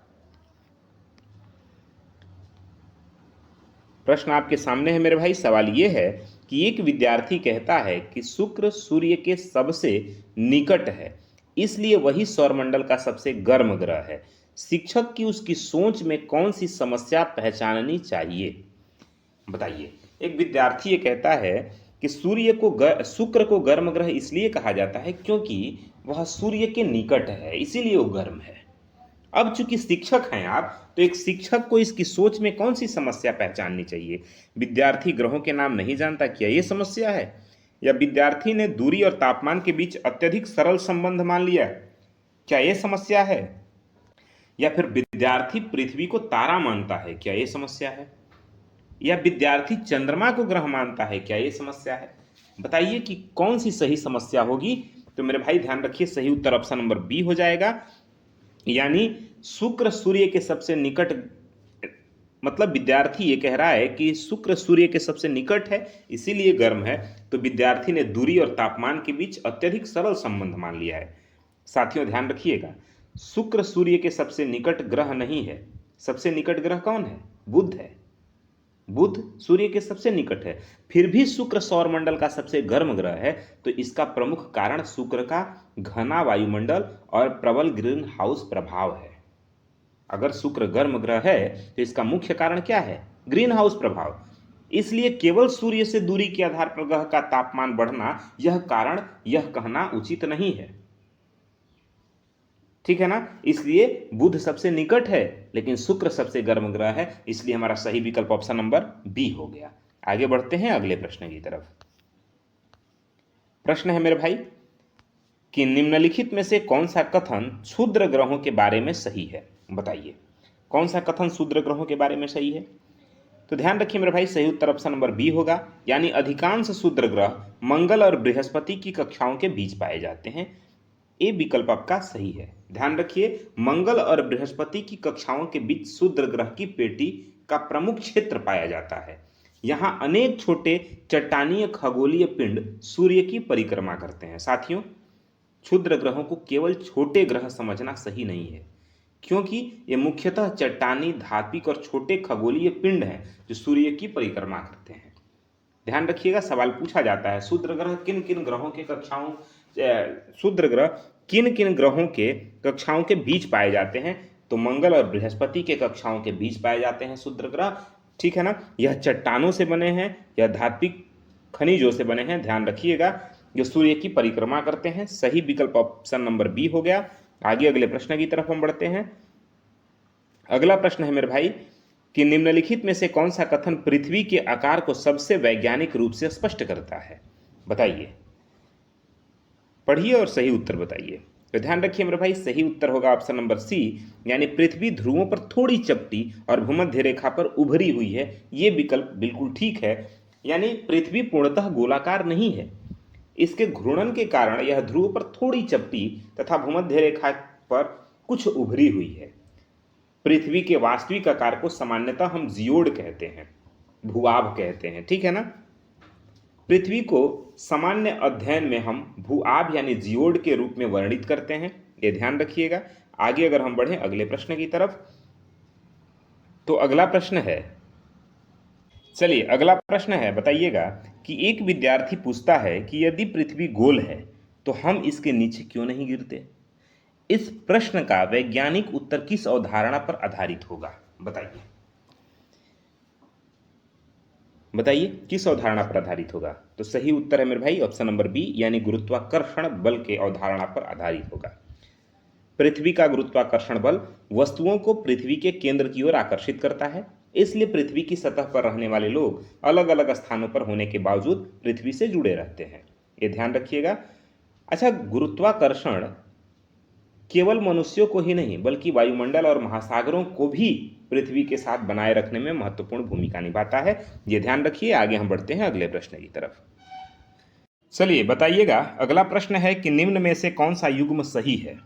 प्रश्न आपके सामने है मेरे भाई। सवाल यह है कि एक विद्यार्थी कहता है कि शुक्र सूर्य के सबसे निकट है, इसलिए वही सौरमंडल का सबसे गर्म ग्रह है। शिक्षक की उसकी सोच में कौन सी समस्या पहचाननी चाहिए, बताइए। एक विद्यार्थी ये कहता है कि शुक्र को गर्म ग्रह इसलिए कहा जाता है क्योंकि वह सूर्य के निकट है, इसीलिए वो गर्म है। अब चूंकि शिक्षक हैं आप, तो एक शिक्षक को इसकी सोच में कौन सी समस्या पहचाननी चाहिए। विद्यार्थी ग्रहों के नाम नहीं जानता, क्या ये समस्या है? या विद्यार्थी ने दूरी और तापमान के बीच अत्यधिक सरल संबंध मान लिया, क्या ये समस्या है? या फिर विद्यार्थी पृथ्वी को तारा मानता है, क्या ये समस्या है? या विद्यार्थी चंद्रमा को ग्रह मानता है, क्या ये समस्या है? बताइए कि कौन सी सही समस्या होगी। तो मेरे भाई ध्यान रखिए, सही उत्तर ऑप्शन नंबर बी हो जाएगा, यानी शुक्र सूर्य के सबसे निकट। मतलब विद्यार्थी ये कह रहा है कि शुक्र सूर्य के सबसे निकट है इसीलिए गर्म है, तो विद्यार्थी ने दूरी और तापमान के बीच अत्यधिक सरल संबंध मान लिया है। साथियों ध्यान रखिएगा, शुक्र सूर्य के सबसे निकट ग्रह नहीं है। सबसे निकट ग्रह कौन है? बुध है। बुध सूर्य के सबसे निकट है, फिर भी शुक्र सौरमंडल का सबसे गर्म ग्रह है। तो इसका प्रमुख कारण शुक्र का घना वायुमंडल और प्रबल ग्रीन हाउस प्रभाव है। अगर शुक्र गर्म ग्रह है तो इसका मुख्य कारण क्या है? ग्रीन हाउस प्रभाव। इसलिए केवल सूर्य से दूरी के आधार पर ग्रह का तापमान बढ़ना, यह कारण यह कहना उचित नहीं है। ठीक है ना। इसलिए बुध सबसे निकट है लेकिन शुक्र सबसे गर्म ग्रह है, इसलिए हमारा सही विकल्प ऑप्शन नंबर बी हो गया। आगे बढ़ते हैं अगले प्रश्न की तरफ। प्रश्न है मेरे भाई कि निम्नलिखित में से कौन सा कथन क्षुद्र ग्रहों के बारे में सही है, बताइए। कौन सा कथन क्षुद्र ग्रहों के बारे में सही है? तो ध्यान रखिए मेरे भाई, सही उत्तर ऑप्शन नंबर बी होगा, यानी अधिकांश क्षुद्र ग्रह मंगल और बृहस्पति की कक्षाओं के बीच पाए जाते हैं। ये विकल्प आपका सही है। ध्यान रखिए, मंगल और बृहस्पति की कक्षाओं के बीच क्षुद्र ग्रह की पेटी का प्रमुख क्षेत्र पाया जाता है। यहां अनेक छोटे चट्टानीय खगोलीय पिंड सूर्य की परिक्रमा करते हैं। साथियों, क्षुद्र ग्रहों को केवल छोटे ग्रह समझना सही नहीं है, क्योंकि ये मुख्यतः चट्टानी, धात्विक और छोटे खगोलीय पिंड हैं जो सूर्य की परिक्रमा करते हैं। ध्यान रखिएगा, सवाल पूछा जाता है क्षुद्र ग्रह किन किन ग्रहों के कक्षाओं क्षुद्र ग्रह किन किन ग्रहों के कक्षाओं के बीच पाए जाते हैं, तो मंगल और बृहस्पति के कक्षाओं के बीच पाए जाते हैं क्षुद्र ग्रह। ठीक है ना। यह चट्टानों से बने हैं या धात्विक खनिजों से बने हैं, ध्यान रखिएगा, जो सूर्य की परिक्रमा करते हैं। सही विकल्प ऑप्शन नंबर बी हो गया। आगे अगले प्रश्न की तरफ हम बढ़ते हैं। अगला प्रश्न है मेरे भाई कि निम्नलिखित में से कौन सा कथन पृथ्वी के आकार को सबसे वैज्ञानिक रूप से स्पष्ट करता है, बताइए। पढ़िए और सही उत्तर बताइए। तो ध्यान रखिए मेरे भाई, सही उत्तर होगा ऑप्शन नंबर सी, यानी पृथ्वी ध्रुवों पर थोड़ी चपटी और भूमध्य रेखा पर उभरी हुई है। ये विकल्प बिल्कुल ठीक है, यानी पृथ्वी पूर्णतः गोलाकार नहीं है। इसके घूर्णन के कारण यह ध्रुव पर थोड़ी चपटी तथा भूमध्य रेखा पर कुछ उभरी हुई है। पृथ्वी के वास्तविक आकार को सामान्यतः हम जियोड कहते हैं, भूआभ कहते हैं, ठीक है ना। पृथ्वी को सामान्य अध्ययन में हम भूआभ यानी जियोड के रूप में वर्णित करते हैं, ये ध्यान रखिएगा। आगे अगर हम बढ़ें अगले प्रश्न की तरफ, तो अगला प्रश्न है, चलिए अगला प्रश्न है, बताइएगा कि एक विद्यार्थी पूछता है कि यदि पृथ्वी गोल है तो हम इसके नीचे क्यों नहीं गिरते। इस प्रश्न का वैज्ञानिक उत्तर किस अवधारणा पर आधारित होगा, बताइए बताइए किस अवधारणा पर आधारित होगा। तो सही उत्तर है मेरे भाई ऑप्शन नंबर बी, यानी गुरुत्वाकर्षण बल के अवधारणा पर आधारित होगा। पृथ्वी का गुरुत्वाकर्षण बल वस्तुओं को पृथ्वी के केंद्र की ओर आकर्षित करता है, इसलिए पृथ्वी की सतह पर रहने वाले लोग अलग अलग स्थानों पर होने के बावजूद पृथ्वी से जुड़े रहते हैं, ये ध्यान रखिएगा। अच्छा, गुरुत्वाकर्षण केवल मनुष्यों को ही नहीं बल्कि वायुमंडल और महासागरों को भी पृथ्वी के साथ बनाए रखने में महत्वपूर्ण भूमिका निभाता है, ये ध्यान रखिए। आगे हम बढ़ते हैं अगले प्रश्न की तरफ। चलिए बताइएगा, अगला प्रश्न है कि निम्न में से कौन सा युग्म सही है।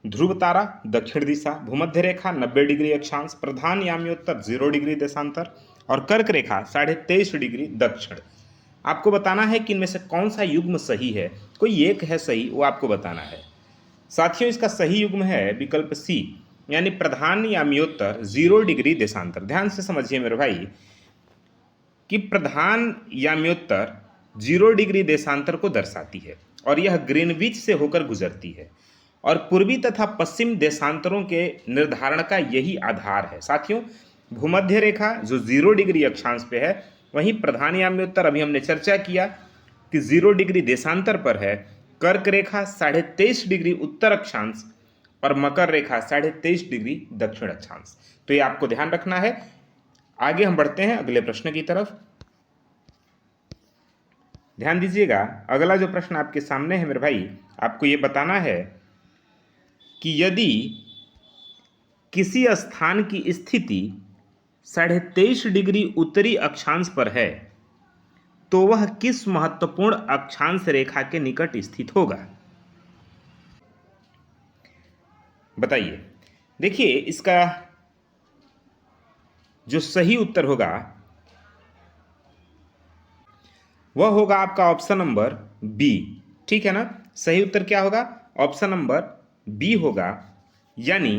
ध्रुव तारा दक्षिण दिशा, भूमध्य रेखा 90 डिग्री अक्षांश, प्रधान याम्योत्तर 0 डिग्री देशांतर और कर्क रेखा 23.5 डिग्री दक्षिण। आपको बताना है कि इनमें से कौन सा युग्म सही है, कोई एक है सही, वो आपको बताना है। साथियों, इसका सही युग्म है विकल्प सी, यानी प्रधान याम्योत्तर 0 डिग्री देशांतर। ध्यान से समझिए मेरे भाई कि प्रधान याम्योत्तर 0 डिग्री देशांतर को दर्शाती है और यह ग्रीनविच से होकर गुजरती है और पूर्वी तथा पश्चिम देशांतरों के निर्धारण का यही आधार है। साथियों, भूमध्य रेखा जो 0 डिग्री अक्षांश पे है, वहीं प्रधान याम्योत्तर अभी हमने चर्चा किया कि 0 डिग्री देशांतर पर है, कर्क रेखा 23.5 डिग्री उत्तर अक्षांश और मकर रेखा 23.5 डिग्री दक्षिण अक्षांश। तो ये आपको ध्यान रखना है। आगे हम बढ़ते हैं अगले प्रश्न की तरफ। ध्यान दीजिएगा, अगला जो प्रश्न आपके सामने है मेरे भाई, आपको ये बताना है कि यदि किसी स्थान की स्थिति 23.5 डिग्री उत्तरी अक्षांश पर है तो वह किस महत्वपूर्ण अक्षांश रेखा के निकट स्थित होगा, बताइए। देखिए, इसका जो सही उत्तर होगा वह होगा आपका ऑप्शन नंबर बी, ठीक है ना। सही उत्तर क्या होगा, ऑप्शन नंबर बी होगा, यानी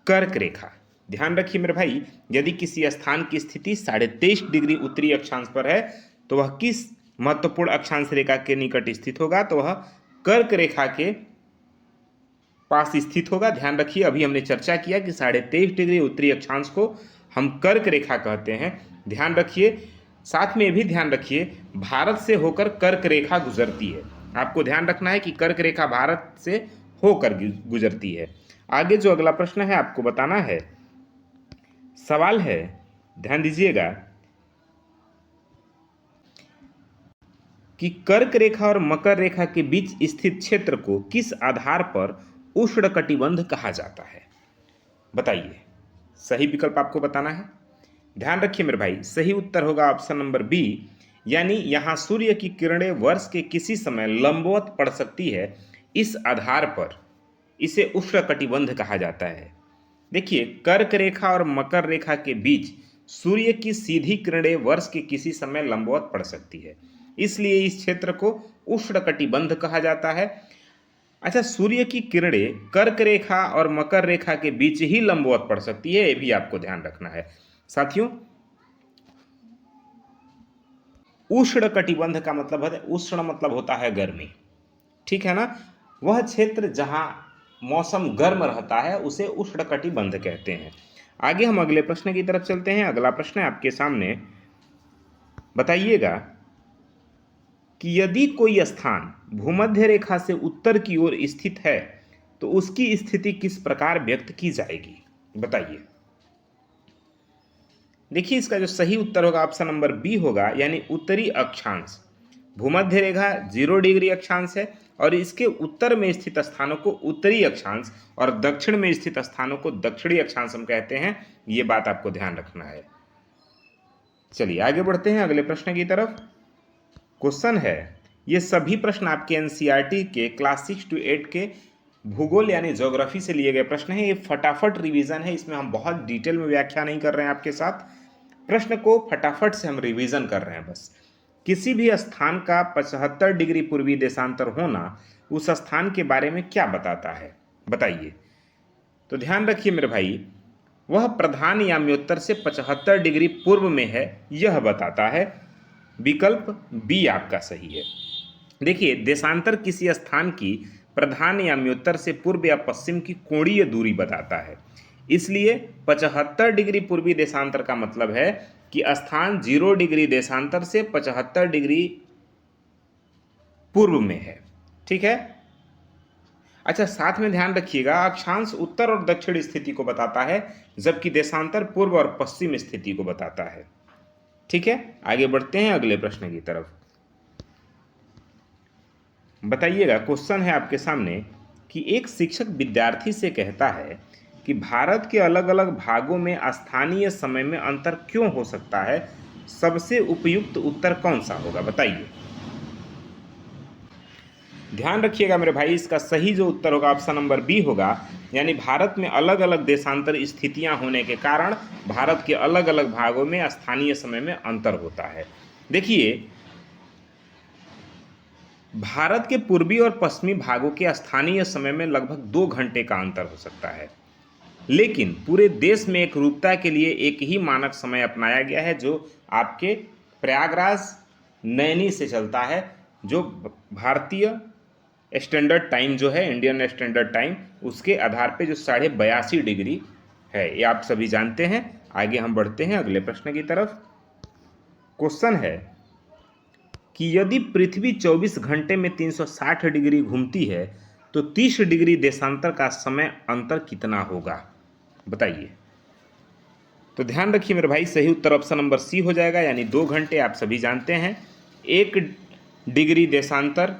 कर्क रेखा। ध्यान रखिए मेरे भाई, यदि किसी स्थान की स्थिति 23.5 डिग्री उत्तरी अक्षांश पर है तो वह किस महत्वपूर्ण अक्षांश रेखा के निकट स्थित होगा, तो वह कर्क रेखा के पास स्थित होगा। ध्यान रखिए, अभी हमने चर्चा किया कि 23.5 डिग्री उत्तरी अक्षांश को हम कर्क रेखा कहते हैं। ध्यान रखिए, साथ में भी ध्यान रखिए, भारत से होकर कर्क रेखा गुजरती है। आपको ध्यान रखना है कि कर्क रेखा भारत से होकर गुजरती है। आगे जो अगला प्रश्न है आपको बताना है, सवाल है, ध्यान दीजिएगा कि कर्क रेखा और मकर रेखा के बीच स्थित क्षेत्र को किस आधार पर उष्णकटिबंध कहा जाता है, बताइए। सही विकल्प आपको बताना है। ध्यान रखिए मेरे भाई, सही उत्तर होगा ऑप्शन नंबर बी, यानी यहां सूर्य की किरणें वर्ष के किसी समय लंबवत पड़ सकती है, इस आधार पर इसे उष्णकटिबंध कहा जाता है। देखिए, कर्क रेखा और मकर रेखा के बीच सूर्य की सीधी किरणें वर्ष के किसी समय लंबवत पड़ सकती है, इसलिए इस क्षेत्र को उष्णकटिबंध कहा जाता है। अच्छा, सूर्य की किरणें कर्क रेखा और मकर रेखा के बीच ही लंबवत पड़ सकती है, ये भी आपको ध्यान रखना है। साथियों, उष्ण कटिबंध का मतलब है, उष्ण मतलब होता है गर्मी, ठीक है ना। वह क्षेत्र जहां मौसम गर्म रहता है उसे उष्ण कटिबंध कहते हैं। आगे हम अगले प्रश्न की तरफ चलते हैं। अगला प्रश्न है आपके सामने, बताइएगा कि यदि कोई स्थान भूमध्य रेखा से उत्तर की ओर स्थित है तो उसकी स्थिति किस प्रकार व्यक्त की जाएगी, बताइए। देखिए, इसका जो सही उत्तर होगा ऑप्शन नंबर बी होगा, यानी उत्तरी अक्षांश। भूमध्य रेखा 0 डिग्री अक्षांश है और इसके उत्तर में स्थित स्थानों को उत्तरी अक्षांश और दक्षिण में स्थित स्थानों को दक्षिणी अक्षांश हम कहते हैं। ये बात आपको ध्यान रखना है। चलिए आगे बढ़ते हैं अगले प्रश्न की तरफ। क्वेश्चन है ये सभी प्रश्न आपके एनसीईआरटी के क्लास 6 to 8 के भूगोल यानी ज्योग्राफी से लिए गए प्रश्न हैं। ये फटाफट रिवीजन है, इसमें हम बहुत डिटेल में व्याख्या नहीं कर रहे हैं आपके साथ, प्रश्न को फटाफट से हम रिवीजन कर रहे हैं बस। किसी भी स्थान का 75 डिग्री पूर्वी देशांतर होना उस स्थान के बारे में क्या बताता है, बताइए। तो ध्यान रखिए मेरे भाई, वह प्रधान याम्योत्तर से 75 डिग्री पूर्व में है, यह बताता है। विकल्प बी आपका सही है। देखिए, देशांतर किसी स्थान की प्रधान याम्योत्तर से पूर्व या पश्चिम की कोणीय दूरी बताता है। इसलिए 75 डिग्री पूर्वी देशांतर का मतलब है कि स्थान 0 डिग्री देशांतर से 75 डिग्री पूर्व में है। ठीक है। अच्छा, साथ में ध्यान रखिएगा, अक्षांश उत्तर और दक्षिण स्थिति को बताता है, जबकि देशांतर पूर्व और पश्चिम स्थिति को बताता है। ठीक है, आगे बढ़ते हैं अगले प्रश्न की तरफ। बताइएगा, क्वेश्चन है आपके सामने कि एक शिक्षक विद्यार्थी से कहता है कि भारत के अलग अलग भागों में स्थानीय समय में अंतर क्यों हो सकता है, सबसे उपयुक्त उत्तर कौन सा होगा, बताइए। ध्यान रखिएगा मेरे भाई, इसका सही जो उत्तर होगा ऑप्शन नंबर बी होगा, यानी भारत में अलग अलग देशांतर स्थितियां होने के कारण भारत के अलग अलग भागों में स्थानीय समय में अंतर होता है। देखिए, भारत के पूर्वी और पश्चिमी भागों के स्थानीय समय में लगभग 2 घंटे का अंतर हो सकता है, लेकिन पूरे देश में एक रूपता के लिए एक ही मानक समय अपनाया गया है, जो आपके प्रयागराज नैनी से चलता है, जो भारतीय स्टैंडर्ड टाइम जो है, इंडियन स्टैंडर्ड टाइम, उसके आधार पे जो 82.5 डिग्री है, ये आप सभी जानते हैं। आगे हम बढ़ते हैं अगले प्रश्न की तरफ। क्वेश्चन है कि यदि पृथ्वी 24 घंटे में 360 डिग्री घूमती है तो 30 डिग्री देशांतर का समय अंतर कितना होगा, बताइए। तो ध्यान रखिए मेरे भाई, सही उत्तर ऑप्शन नंबर सी हो जाएगा, यानी 2 घंटे। आप सभी जानते हैं 1 डिग्री देशांतर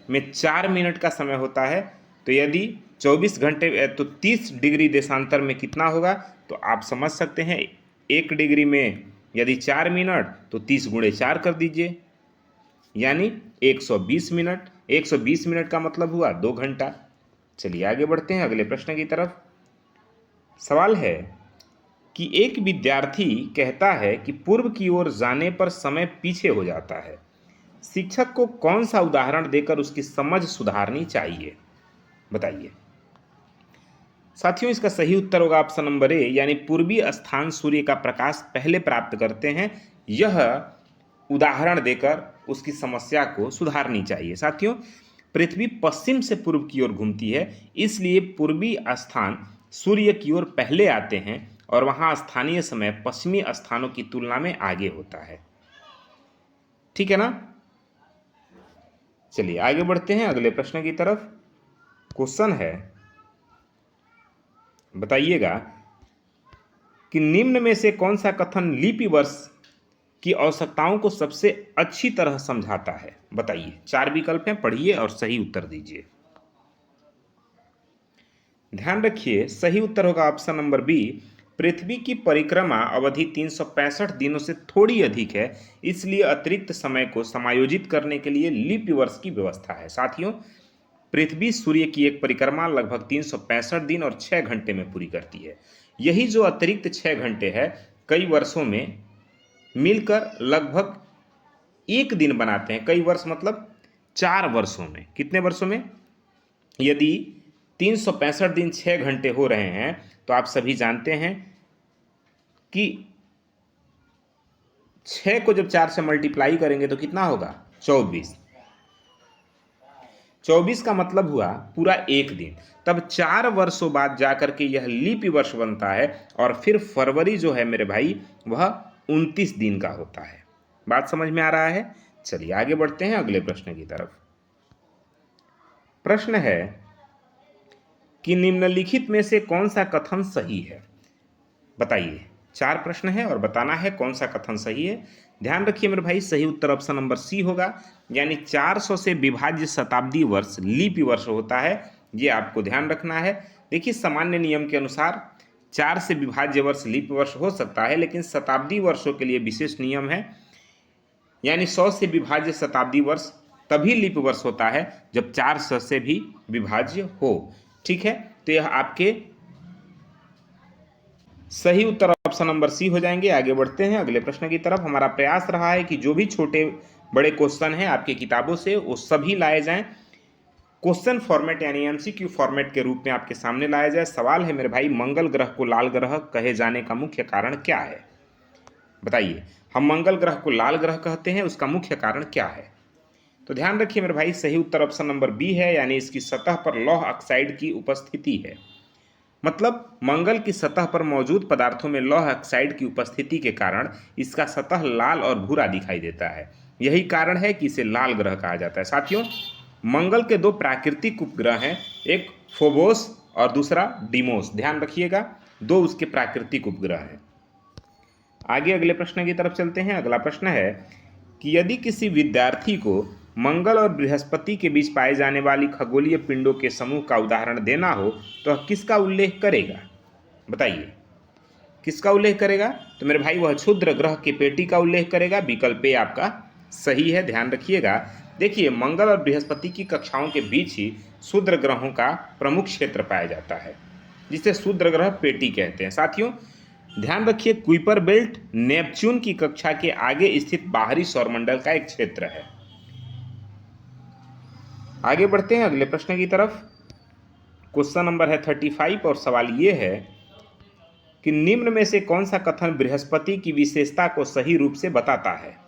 में 4 मिनट का समय होता है, तो यदि 24 घंटे तो 30 डिग्री देशांतर में कितना होगा, तो आप समझ सकते हैं 1 डिग्री में यदि 4 मिनट तो 30 गुणे 4 कर दीजिए, यानी 120 मिनट। 120 मिनट का मतलब हुआ 2 घंटा। चलिए आगे बढ़ते हैं अगले प्रश्न की तरफ। सवाल है कि एक विद्यार्थी कहता है कि पूर्व की ओर जाने पर समय पीछे हो जाता है। शिक्षक को कौन सा उदाहरण देकर उसकी समझ सुधारनी चाहिए, बताइए। साथियों, इसका सही उत्तर होगा ऑप्शन नंबर ए, यानी पूर्वी स्थान सूर्य का प्रकाश पहले प्राप्त करते हैं, यह उदाहरण देकर उसकी समस्या को सुधारनी चाहिए। साथियों, पृथ्वी पश्चिम से पूर्व की ओर घूमती है, इसलिए पूर्वी स्थान सूर्य की ओर पहले आते हैं और वहां स्थानीय समय पश्चिमी स्थानों की तुलना में आगे होता है। ठीक है ना। चलिए आगे बढ़ते हैं अगले प्रश्न की तरफ। क्वेश्चन है, बताइएगा कि निम्न में से कौन सा कथन लिपि वर्ष की आवश्यकताओं को सबसे अच्छी तरह समझाता है, बताइए। 4 विकल्प हैं, पढ़िए और सही उत्तर दीजिए। ध्यान रखिए, सही उत्तर होगा ऑप्शन नंबर बी, पृथ्वी की परिक्रमा अवधि 365 दिनों से थोड़ी अधिक है, इसलिए अतिरिक्त समय को समायोजित करने के लिए लीप वर्ष की व्यवस्था है। साथियों, पृथ्वी सूर्य की एक परिक्रमा लगभग 365 दिन और 6 घंटे में पूरी करती है। यही जो अतिरिक्त 6 घंटे है, कई वर्षों में मिलकर लगभग 1 दिन बनाते हैं। कई वर्ष मतलब 4 वर्षों में। कितने वर्षों में? यदि 365 दिन 6 घंटे हो रहे हैं, तो आप सभी जानते हैं कि 6 को जब 4 से मल्टीप्लाई करेंगे तो कितना होगा? 24। 24 का मतलब हुआ पूरा 1 दिन। तब 4 वर्षों बाद जाकर के यह लीप वर्ष बनता है, और फिर फरवरी जो है मेरे भाई, वह 29 दिन का होता है। बात समझ में आ रहा है? चलिए आगे बढ़ते हैं अगले प्रश्न की तरफ। प्रश्न है कि निम्नलिखित में से कौन सा कथन सही है, बताइए। 4 प्रश्न है और बताना है कौन सा कथन सही है। ध्यान रखिए मेरे भाई, सही उत्तर ऑप्शन नंबर सी होगा, यानी 400 से विभाज्य शताब्दी वर्ष लीप वर्ष होता है। ये आपको ध्यान रखना है। देखिए, सामान्य नियम के अनुसार 4 से विभाज्य वर्ष लीप वर्ष हो सकता है, लेकिन शताब्दी वर्षों के लिए विशेष नियम है, यानी 100 से विभाज्य शताब्दी वर्ष तभी लीप वर्ष होता है जब 400 से भी विभाज्य हो। ठीक है, तो यह आपके सही उत्तर ऑप्शन नंबर सी हो जाएंगे। आगे बढ़ते हैं अगले प्रश्न की तरफ। हमारा प्रयास रहा है कि जो भी छोटे बड़े क्वेश्चन हैं आपकी किताबों से वो सभी लाए जाएं, क्वेश्चन फॉर्मेट यानी एमसीक्यू फॉर्मेट के रूप में आपके सामने लाया जाए। सवाल है मेरे भाई, मंगल ग्रह को लाल ग्रह कहे जाने का मुख्य कारण क्या है? बताइए, हम मंगल ग्रह को लाल ग्रह कहते हैं, उसका मुख्य कारण क्या है? तो ध्यान रखिए मेरे भाई, सही उत्तर ऑप्शन नंबर बी है, यानी इसकी सतह पर लौह ऑक्साइड की उपस्थिति है। मतलब मंगल की सतह पर मौजूद पदार्थों में लौह ऑक्साइड की उपस्थिति के कारण इसका सतह लाल और भूरा दिखाई देता है। यही कारण है कि इसे लाल ग्रह कहा जाता है। साथियों, मंगल के दो प्राकृतिक उपग्रह हैं, एक फोबोस और दूसरा डीमोस। ध्यान रखिएगा, दो उसके प्राकृतिक उपग्रह हैं। आगे अगले प्रश्न की तरफ चलते हैं। अगला प्रश्न है कि यदि किसी विद्यार्थी को मंगल और बृहस्पति के बीच पाए जाने वाली खगोलीय पिंडों के समूह का उदाहरण देना हो तो वह किसका उल्लेख करेगा? बताइए, किसका उल्लेख करेगा? तो मेरे भाई वह क्षुद्र ग्रह के पेटी का उल्लेख करेगा। विकल्प ए आपका सही है। ध्यान रखिएगा, देखिए मंगल और बृहस्पति की कक्षाओं के बीच ही क्षुद्र ग्रहों का प्रमुख क्षेत्र पाया जाता है, जिसे क्षुद्र ग्रह पेटी कहते हैं। साथियों ध्यान रखिए, कुइपर बेल्ट नेपच्यून की कक्षा के आगे स्थित बाहरी सौरमंडल का एक क्षेत्र है। आगे बढ़ते हैं अगले प्रश्न की तरफ। क्वेश्चन नंबर है 35 और सवाल ये है कि निम्न में से कौन सा कथन बृहस्पति की विशेषता को सही रूप से बताता है?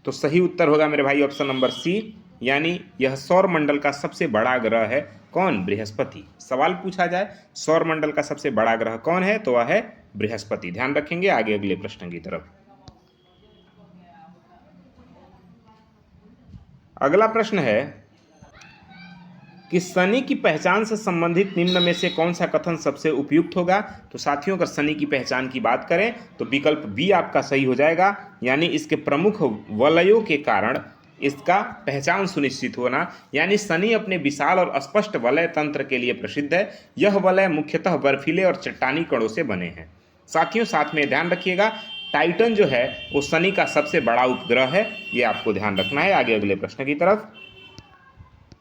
तो सही उत्तर होगा मेरे भाई ऑप्शन नंबर सी, यानी यह सौरमंडल का सबसे बड़ा ग्रह है। कौन? बृहस्पति। सवाल पूछा जाए सौरमंडल का सबसे बड़ा ग्रह कौन है, तो वह है बृहस्पति। ध्यान रखेंगे। आगे अगले प्रश्न की तरफ। अगला प्रश्न है कि शनि की पहचान से संबंधित निम्न में से कौन सा कथन सबसे उपयुक्त होगा? तो साथियों अगर शनि की पहचान की बात करें तो विकल्प बी आपका सही हो जाएगा, यानी इसके प्रमुख वलयों के कारण इसका पहचान सुनिश्चित होना। यानी शनि अपने विशाल और स्पष्ट वलय तंत्र के लिए प्रसिद्ध है। यह वलय मुख्यतः बर्फीले और चट्टानी कणों से बने हैं। साथियों साथ में ध्यान रखिएगा, टाइटन जो है वो शनि का सबसे बड़ा उपग्रह है, ये आपको ध्यान रखना है। आगे अगले प्रश्न की तरफ।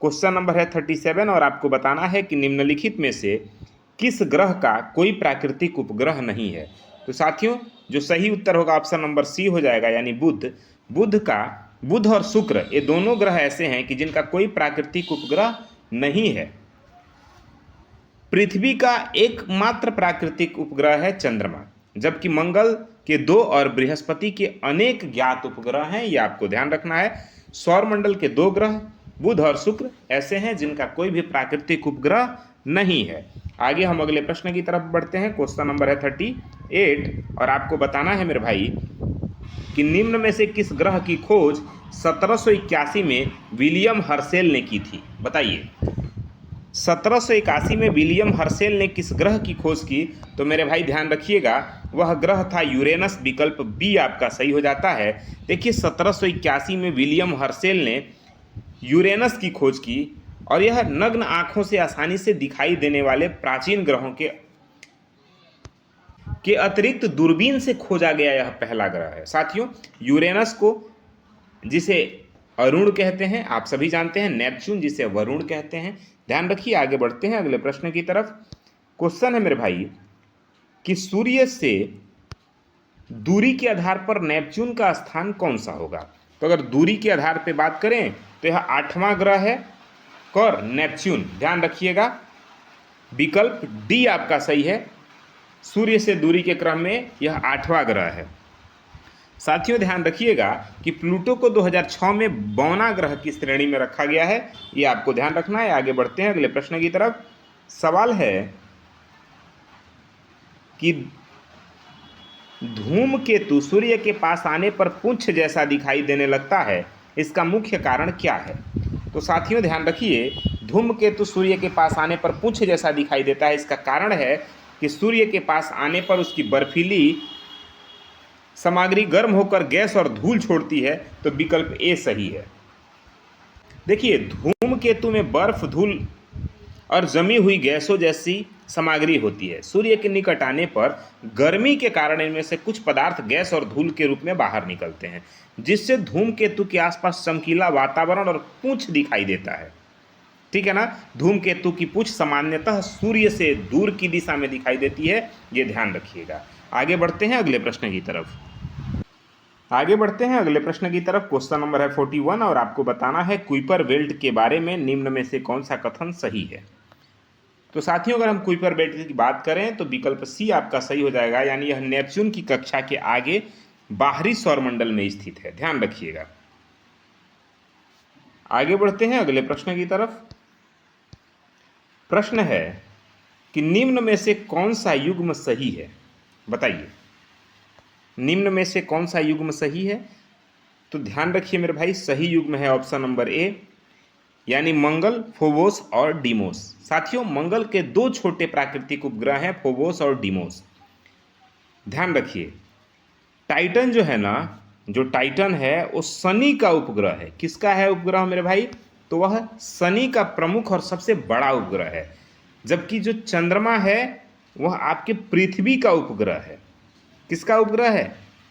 क्वेश्चन नंबर है 37 और आपको बताना है कि निम्नलिखित में से किस ग्रह का कोई प्राकृतिक उपग्रह नहीं है? तो साथियों जो सही उत्तर होगा ऑप्शन नंबर सी हो जाएगा, यानी बुध। बुध और शुक्र ये दोनों ग्रह ऐसे हैं कि जिनका कोई प्राकृतिक उपग्रह नहीं है। पृथ्वी का एकमात्र प्राकृतिक उपग्रह है चंद्रमा, जबकि मंगल के दो और बृहस्पति के अनेक ज्ञात उपग्रह हैं। ये आपको ध्यान रखना है। सौरमंडल के दो ग्रह बुध और शुक्र ऐसे हैं जिनका कोई भी प्राकृतिक उपग्रह नहीं है। आगे हम अगले प्रश्न की तरफ बढ़ते हैं। क्वेश्चन नंबर है 38 और आपको बताना है मेरे भाई कि निम्न में से किस ग्रह की खोज 1781 में विलियम हर्शेल ने की थी? बताइए, 1781 में विलियम हर्शेल ने किस ग्रह की खोज की? तो मेरे भाई ध्यान रखिएगा, वह ग्रह था यूरेनस। विकल्प बी आपका सही हो जाता है। देखिए 1781 में विलियम हर्शेल ने यूरेनस की खोज की और यह नग्न आंखों से आसानी से दिखाई देने वाले प्राचीन ग्रहों के अतिरिक्त दूरबीन से खोजा गया यह पहला ग्रह है। साथियों यूरेनस को जिसे अरुण कहते हैं आप सभी जानते हैं, नेपच्यून जिसे वरुण कहते हैं। ध्यान रखिए। आगे बढ़ते हैं अगले प्रश्न की तरफ। क्वेश्चन है मेरे भाई कि सूर्य से दूरी के आधार पर नेपच्यून का स्थान कौन सा होगा? तो अगर दूरी के आधार पर बात करें तो यह 8वां ग्रह है। कौन? नेपच्यून। ध्यान रखिएगा, विकल्प डी आपका सही है। सूर्य से दूरी के क्रम में यह 8वां ग्रह है। साथियों ध्यान रखिएगा कि प्लूटो को 2006 में बौना ग्रह की श्रेणी में रखा गया है, ये आपको ध्यान रखना है। आगे बढ़ते हैं अगले प्रश्न की तरफ। सवाल है कि धूमकेतु सूर्य के पास आने पर पुंछ जैसा दिखाई देने लगता है, इसका मुख्य कारण क्या है? तो साथियों ध्यान रखिए, धूमकेतु सूर्य के पास आने पर पुंछ जैसा दिखाई देता है, इसका कारण है कि सूर्य के पास आने पर उसकी बर्फीली सामग्री गर्म होकर गैस और धूल छोड़ती है। तो विकल्प ए सही है। देखिए धूमकेतु में बर्फ, धूल और जमी हुई गैसों जैसी सामग्री होती है। सूर्य के निकट आने पर गर्मी के कारण इनमें से कुछ पदार्थ गैस और धूल के रूप में बाहर निकलते हैं, जिससे धूमकेतु के आसपास चमकीला वातावरण और पूंछ दिखाई देता है। ठीक है ना। धूमकेतु की पूंछ सामान्यतः सूर्य से दूर की दिशा में दिखाई देती है, ये ध्यान रखिएगा। आगे बढ़ते हैं अगले प्रश्न की तरफ। क्वेश्चन नंबर है 41 और आपको बताना है कुइपर बेल्ट के बारे में निम्न में से कौन सा कथन सही है। तो साथियों, अगर हम कुइपर बेल्ट की बात करें तो विकल्प सी आपका सही हो जाएगा, यानी यह नेपच्यून की कक्षा के आगे बाहरी सौरमंडल में स्थित है, ध्यान रखिएगा। आगे बढ़ते हैं अगले प्रश्न की तरफ। प्रश्न है कि निम्न में से कौन सा युग्म सही है, बताइए। निम्न में से कौन सा युग्म सही है? तो ध्यान रखिए मेरे भाई, सही युग्म है ऑप्शन नंबर ए, यानी मंगल, फोबोस और डीमोस। साथियों, मंगल के दो छोटे प्राकृतिक उपग्रह हैं, फोबोस और डीमोस। ध्यान रखिए, टाइटन जो है ना, जो टाइटन है वो शनि का उपग्रह है। किसका है उपग्रह मेरे भाई? तो वह शनि का प्रमुख और सबसे बड़ा उपग्रह है। जबकि जो चंद्रमा है वह आपके पृथ्वी का उपग्रह है। किसका उपग्रह है?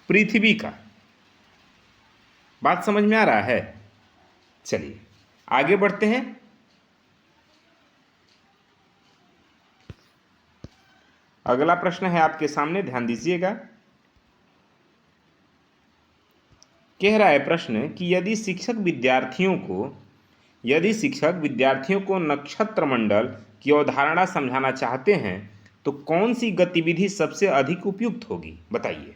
पृथ्वी का। बात समझ में आ रहा है? चलिए आगे बढ़ते हैं। अगला प्रश्न है आपके सामने, ध्यान दीजिएगा। कह रहा है प्रश्न कि यदि शिक्षक विद्यार्थियों को नक्षत्र मंडल की अवधारणा समझाना चाहते हैं तो कौन सी गतिविधि सबसे अधिक उपयुक्त होगी, बताइए।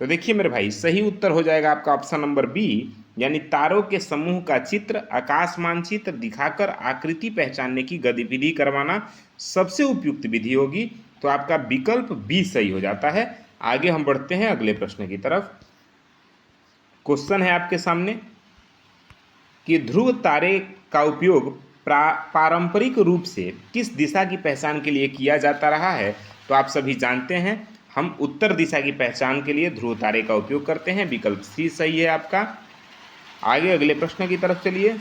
तो देखिए मेरे भाई, सही उत्तर हो जाएगा आपका ऑप्शन नंबर बी, यानी तारों के समूह का चित्र, आकाश मानचित्र दिखाकर आकृति पहचानने की गतिविधि करवाना सबसे उपयुक्त विधि होगी। तो आपका विकल्प बी सही हो जाता है। आगे हम बढ़ते हैं अगले प्रश्न की तरफ। क्वेश्चन है आपके सामने कि ध्रुव तारे का उपयोग पारंपरिक रूप से किस दिशा की पहचान के लिए किया जाता रहा है। तो आप सभी जानते हैं, हम उत्तर दिशा की पहचान के लिए ध्रुव तारे का उपयोग करते हैं। विकल्प सी सही है आपका। आगे अगले प्रश्न की तरफ चलिए।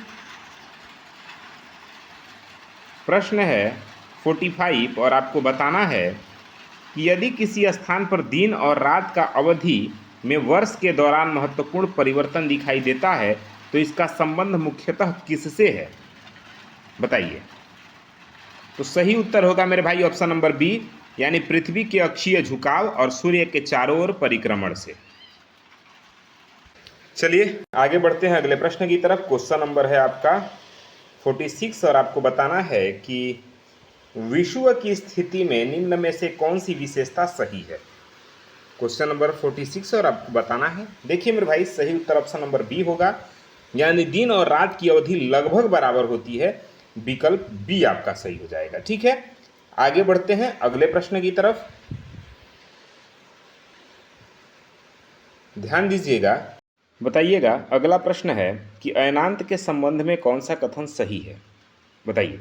प्रश्न है 45 और आपको बताना है कि यदि किसी स्थान पर दिन और रात का अवधि में वर्ष के दौरान महत्वपूर्ण परिवर्तन दिखाई देता है तो इसका संबंध मुख्यतः किससे है, बताइए। तो सही उत्तर होगा मेरे भाई ऑप्शन नंबर बी, यानी पृथ्वी के अक्षीय झुकाव और सूर्य के चारों ओर परिक्रमण से। चलिए आगे बढ़ते हैं अगले प्रश्न की तरफ। क्वेश्चन नंबर है आपका 46 और आपको बताना है कि विषुव की स्थिति में निम्न में से कौन सी विशेषता सही है। क्वेश्चन नंबर 46 और आपको बताना है। देखिए मेरे भाई, सही उत्तर ऑप्शन नंबर बी होगा, यानी दिन और रात की अवधि लगभग बराबर होती है। विकल्प बी आपका सही हो जाएगा। ठीक है, आगे बढ़ते हैं अगले प्रश्न की तरफ। ध्यान दीजिएगा, बताइएगा। अगला प्रश्न है कि अयनांत के संबंध में कौन सा कथन सही है, बताइए।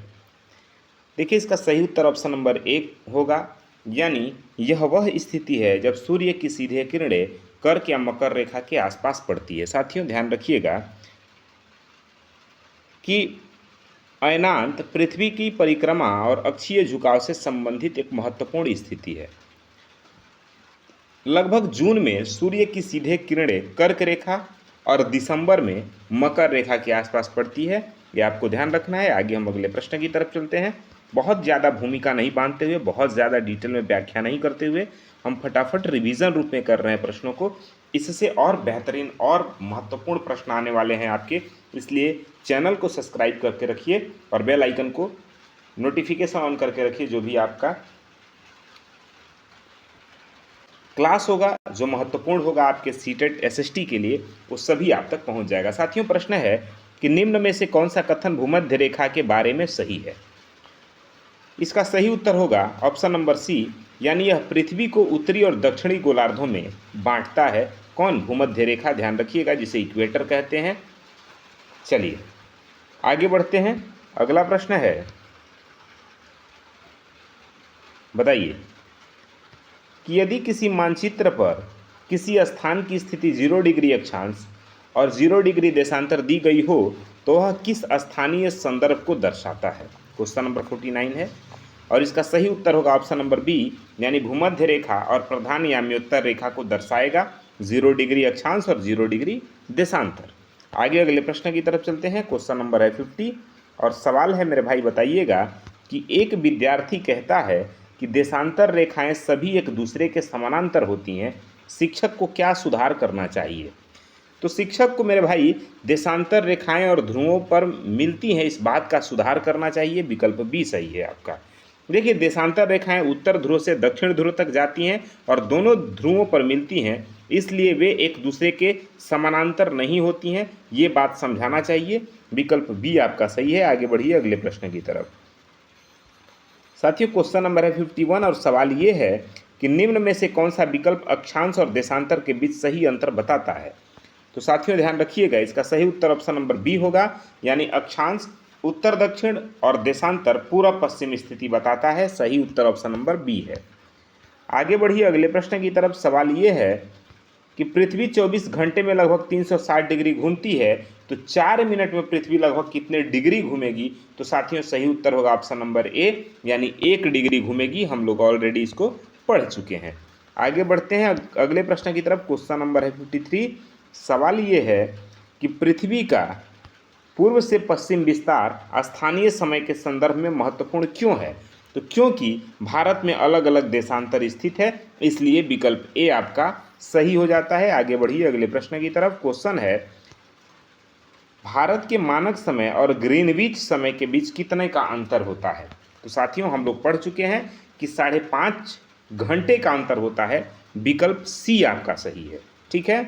देखिए, इसका सही उत्तर ऑप्शन नंबर एक होगा, यानी यह वह स्थिति है जब सूर्य की सीधे किरणें कर्क या मकर रेखा के आसपास पड़ती है। साथियों ध्यान रखिएगा कि अयनांत पृथ्वी की परिक्रमा और अक्षीय झुकाव से संबंधित एक महत्वपूर्ण स्थिति है। लगभग जून में सूर्य की सीधे किरणें कर्क रेखा और दिसंबर में मकर रेखा के आसपास पड़ती है, ये आपको ध्यान रखना है। आगे हम अगले प्रश्न की तरफ चलते हैं। बहुत ज़्यादा भूमिका नहीं बांधते हुए, बहुत ज़्यादा डिटेल में व्याख्या नहीं करते हुए, हम फटाफट रिवीजन रूप में कर रहे हैं प्रश्नों को। इससे और बेहतरीन और महत्वपूर्ण प्रश्न आने वाले हैं आपके, इसलिए चैनल को सब्सक्राइब करके रखिए और बेल आइकन को नोटिफिकेशन ऑन करके रखिए। जो भी आपका क्लास होगा, जो महत्वपूर्ण होगा आपके सीटेट एसएसटी के लिए, वो सभी आप तक पहुंच जाएगा। साथियों, प्रश्न है कि निम्न में से कौन सा कथन भूमध्य रेखा के बारे में सही है। इसका सही उत्तर होगा ऑप्शन नंबर सी, यानी यह पृथ्वी को उत्तरी और दक्षिणी गोलार्धों में बांटता है। कौन? भूमध्य रेखा। ध्यान रखिएगा, जिसे इक्वेटर कहते हैं। चलिए आगे बढ़ते हैं। अगला प्रश्न है, बताइए कि यदि किसी मानचित्र पर किसी स्थान की स्थिति 0 डिग्री अक्षांश और 0 डिग्री देशांतर दी गई हो तो वह किस स्थानीय संदर्भ को दर्शाता है। क्वेश्चन नंबर 49 है और इसका सही उत्तर होगा ऑप्शन नंबर बी, यानी भूमध्य रेखा और प्रधान याम्योत्तर रेखा को दर्शाएगा। 0 डिग्री अक्षांश और 0 डिग्री देशांतर। आगे अगले प्रश्न की तरफ चलते हैं। क्वेश्चन नंबर है 50 और सवाल है मेरे भाई, बताइएगा कि एक विद्यार्थी कहता है कि देशांतर रेखाएं सभी एक दूसरे के समानांतर होती हैं, शिक्षक को क्या सुधार करना चाहिए? तो शिक्षक को मेरे भाई देशांतर रेखाएं और ध्रुवों पर मिलती हैं, इस बात का सुधार करना चाहिए। विकल्प बी सही है आपका। देखिए, देशांतर रेखाएं उत्तर ध्रुव से दक्षिण ध्रुव तक जाती हैं और दोनों ध्रुवों पर मिलती हैं, इसलिए वे एक दूसरे के समानांतर नहीं होती हैं, ये बात समझाना चाहिए। विकल्प बी आपका सही है। आगे बढ़िए अगले प्रश्न की तरफ। साथियों, क्वेश्चन नंबर है 51 और सवाल ये है कि निम्न में से कौन सा विकल्प अक्षांश और देशांतर के बीच सही अंतर बताता है? तो साथियों ध्यान रखिएगा, इसका सही उत्तर ऑप्शन नंबर बी होगा, यानी अक्षांश उत्तर दक्षिण और देशांतर पूर्व पश्चिम स्थिति बताता है। सही उत्तर ऑप्शन नंबर बी है। आगे बढ़िए अगले प्रश्न की तरफ। सवाल ये है कि पृथ्वी 24 घंटे में लगभग 360 डिग्री घूमती है, तो 4 मिनट में पृथ्वी लगभग कितने डिग्री घूमेगी? तो साथियों सही उत्तर होगा ऑप्शन नंबर ए, यानी 1 डिग्री घूमेगी। हम लोग ऑलरेडी इसको पढ़ चुके हैं। आगे बढ़ते हैं अगले प्रश्न की तरफ। क्वेश्चन नंबर है 53। सवाल ये है कि पृथ्वी का पूर्व से पश्चिम विस्तार स्थानीय समय के संदर्भ में महत्वपूर्ण क्यों है? तो क्योंकि भारत में अलग अलग देशांतर स्थित है, इसलिए विकल्प ए आपका सही हो जाता है। आगे बढ़िए अगले प्रश्न की तरफ। क्वेश्चन है, भारत के मानक समय और ग्रीनविच समय के बीच कितने का अंतर होता है? तो साथियों हम लोग पढ़ चुके हैं कि 5.5 घंटे का अंतर होता है। विकल्प सी आपका सही है। ठीक है,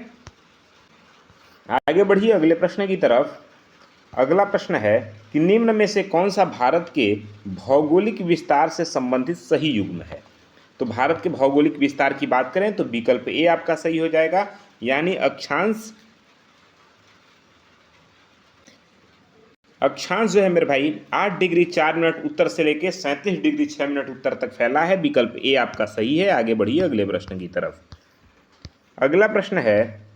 आगे बढ़िए अगले प्रश्न की तरफ। अगला प्रश्न है कि निम्न में से कौन सा भारत के भौगोलिक विस्तार से संबंधित सही युग्म है? तो भारत के भौगोलिक विस्तार की बात करें तो विकल्प ए आपका सही हो जाएगा, यानी अक्षांश जो है मेरे भाई 8 डिग्री 4 मिनट उत्तर से लेकर 37 डिग्री 6 मिनट उत्तर तक फैला है। विकल्प ए आपका सही है। आगे बढ़िए अगले प्रश्न की तरफ। अगला प्रश्न है,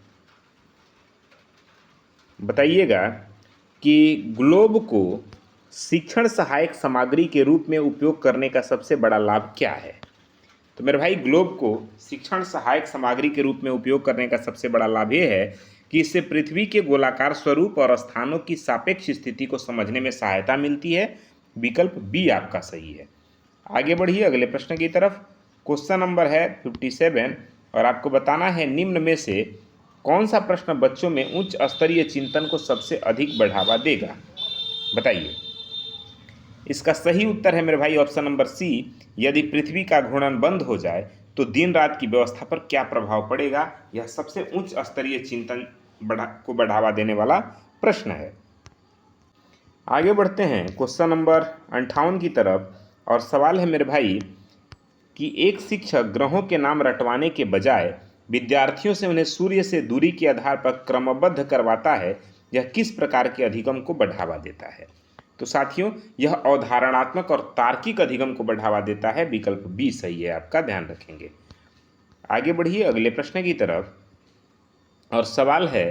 बताइएगा कि ग्लोब को शिक्षण सहायक सामग्री के रूप में उपयोग करने का सबसे बड़ा लाभ क्या है? तो मेरे भाई ग्लोब को शिक्षण सहायक सामग्री के रूप में उपयोग करने का सबसे बड़ा लाभ यह है कि इससे पृथ्वी के गोलाकार स्वरूप और स्थानों की सापेक्ष स्थिति को समझने में सहायता मिलती है। विकल्प बी आपका सही है। आगे बढ़िए अगले प्रश्न की तरफ। क्वेश्चन नंबर है 57 और आपको बताना है निम्न में से कौन सा प्रश्न बच्चों में उच्च स्तरीय चिंतन को सबसे अधिक बढ़ावा देगा? बताइए। इसका सही उत्तर है मेरे भाई ऑप्शन नंबर सी, यदि पृथ्वी का घूर्णन बंद हो जाए तो दिन रात की व्यवस्था पर क्या प्रभाव पड़ेगा? यह सबसे उच्च स्तरीय चिंतन को बढ़ावा देने वाला प्रश्न है। आगे बढ़ते हैं क्वेश्चन नंबर 58 की तरफ और सवाल है मेरे भाई कि एक शिक्षक ग्रहों के नाम रटवाने के बजाय विद्यार्थियों से उन्हें सूर्य से दूरी के आधार पर क्रमबद्ध करवाता है, यह किस प्रकार के अधिगम को बढ़ावा देता है? तो साथियों यह अवधारणात्मक और तार्किक अधिगम को बढ़ावा देता है। विकल्प बी सही है आपका, ध्यान रखेंगे। आगे बढ़िए अगले प्रश्न की तरफ और सवाल है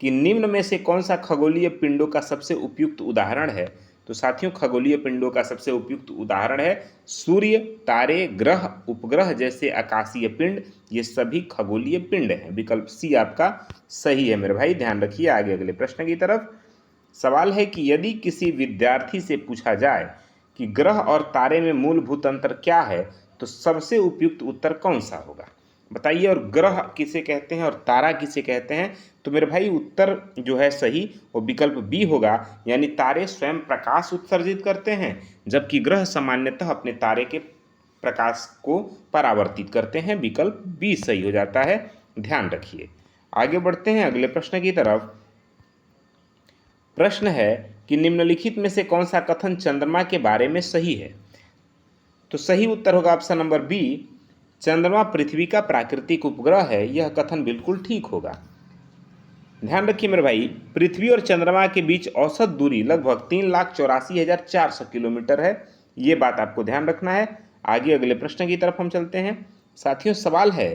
कि निम्न में से कौन सा खगोलीय पिंडों का सबसे उपयुक्त उदाहरण है? तो साथियों खगोलीय पिंडों का सबसे उपयुक्त उदाहरण है सूर्य, तारे, ग्रह, उपग्रह जैसे आकाशीय पिंड, ये सभी खगोलीय पिंड हैं। विकल्प सी आपका सही है मेरे भाई, ध्यान रखिए। आगे अगले प्रश्न की तरफ। सवाल है कि यदि किसी विद्यार्थी से पूछा जाए कि ग्रह और तारे में मूलभूत अंतर क्या है, तो सबसे उपयुक्त उत्तर कौन सा होगा? बताइए। और ग्रह किसे कहते हैं और तारा किसे कहते हैं? तो मेरे भाई उत्तर जो है सही वो विकल्प बी होगा, यानी तारे स्वयं प्रकाश उत्सर्जित करते हैं, जबकि ग्रह सामान्यतः अपने तारे के प्रकाश को परावर्तित करते हैं। विकल्प बी सही हो जाता है, ध्यान रखिए। आगे बढ़ते हैं अगले प्रश्न की तरफ। प्रश्न है कि निम्नलिखित में से कौन सा कथन चंद्रमा के बारे में सही है? तो सही उत्तर होगा ऑप्शन नंबर बी, चंद्रमा पृथ्वी का प्राकृतिक उपग्रह है। यह कथन बिल्कुल ठीक होगा। ध्यान रखिए मेरे भाई, पृथ्वी और चंद्रमा के बीच औसत दूरी लगभग 3,84,400 किलोमीटर है। ये बात आपको ध्यान रखना है। आगे अगले प्रश्न की तरफ हम चलते हैं। साथियों सवाल है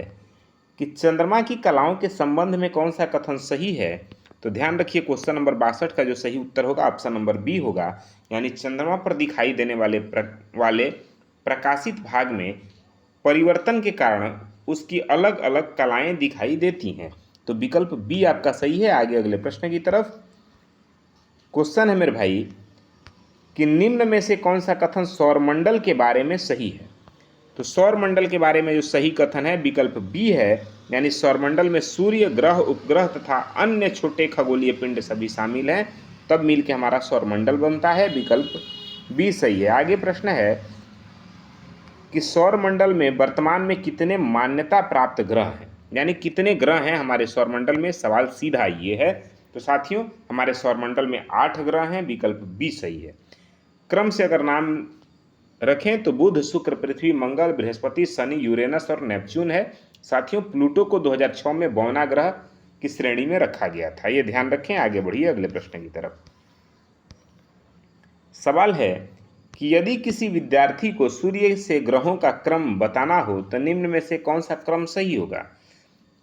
कि चंद्रमा की कलाओं के संबंध में कौन सा कथन सही है? तो ध्यान रखिए क्वेश्चन नंबर 62 का जो सही उत्तर होगा ऑप्शन नंबर बी होगा, यानी चंद्रमा पर दिखाई देने वाले प्रकाशित भाग में परिवर्तन के कारण उसकी अलग अलग कलाएं दिखाई देती हैं। तो विकल्प बी आपका सही है। आगे अगले प्रश्न की तरफ। क्वेश्चन है मेरे भाई कि निम्न में से कौन सा कथन सौरमंडल के बारे में सही है। तो सौरमंडल के बारे में जो सही कथन है विकल्प बी है, यानी सौरमंडल में सूर्य, ग्रह, उपग्रह तथा अन्य छोटे खगोलीय पिंड सभी शामिल हैं, तब मिलकर हमारा सौरमंडल बनता है। विकल्प बी सही है। आगे प्रश्न है कि सौरमंडल में वर्तमान में कितने मान्यता प्राप्त ग्रह हैं, यानी कितने ग्रह हैं हमारे सौरमंडल में। सवाल सीधा ये है। तो साथियों हमारे सौरमंडल में 8 ग्रह हैं। विकल्प बी सही है। क्रम से अगर नाम रखें तो बुध, शुक्र, पृथ्वी, मंगल, बृहस्पति, शनि, यूरेनस और नेपच्यून है। साथियों प्लूटो को 2006 में बौना ग्रह की श्रेणी में रखा गया था, ये ध्यान रखें। आगे बढ़िए अगले प्रश्न की तरफ। सवाल है कि यदि किसी विद्यार्थी को सूर्य से ग्रहों का क्रम बताना हो तो निम्न में से कौन सा क्रम सही होगा।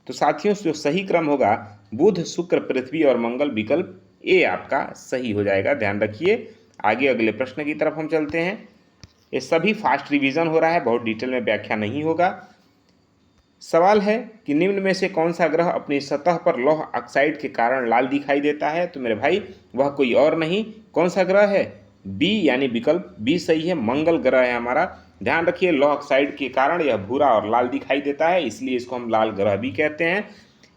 तो साथियों जो सही क्रम होगा बुध, शुक्र, पृथ्वी और मंगल। विकल्प ए आपका सही हो जाएगा, ध्यान रखिए। आगे अगले प्रश्न की तरफ हम चलते हैं। ये सभी फास्ट रिवीजन हो रहा है, बहुत डिटेल में व्याख्या नहीं होगा। सवाल है कि निम्न में से कौन सा ग्रह अपनी सतह पर लौह ऑक्साइड के कारण लाल दिखाई देता है। तो मेरे भाई वह कोई और नहीं, कौन सा ग्रह है, बी, यानी विकल्प बी सही है, मंगल ग्रह है हमारा। ध्यान रखिए लौह ऑक्साइड के कारण यह भूरा और लाल दिखाई देता है, इसलिए इसको हम लाल ग्रह भी कहते हैं।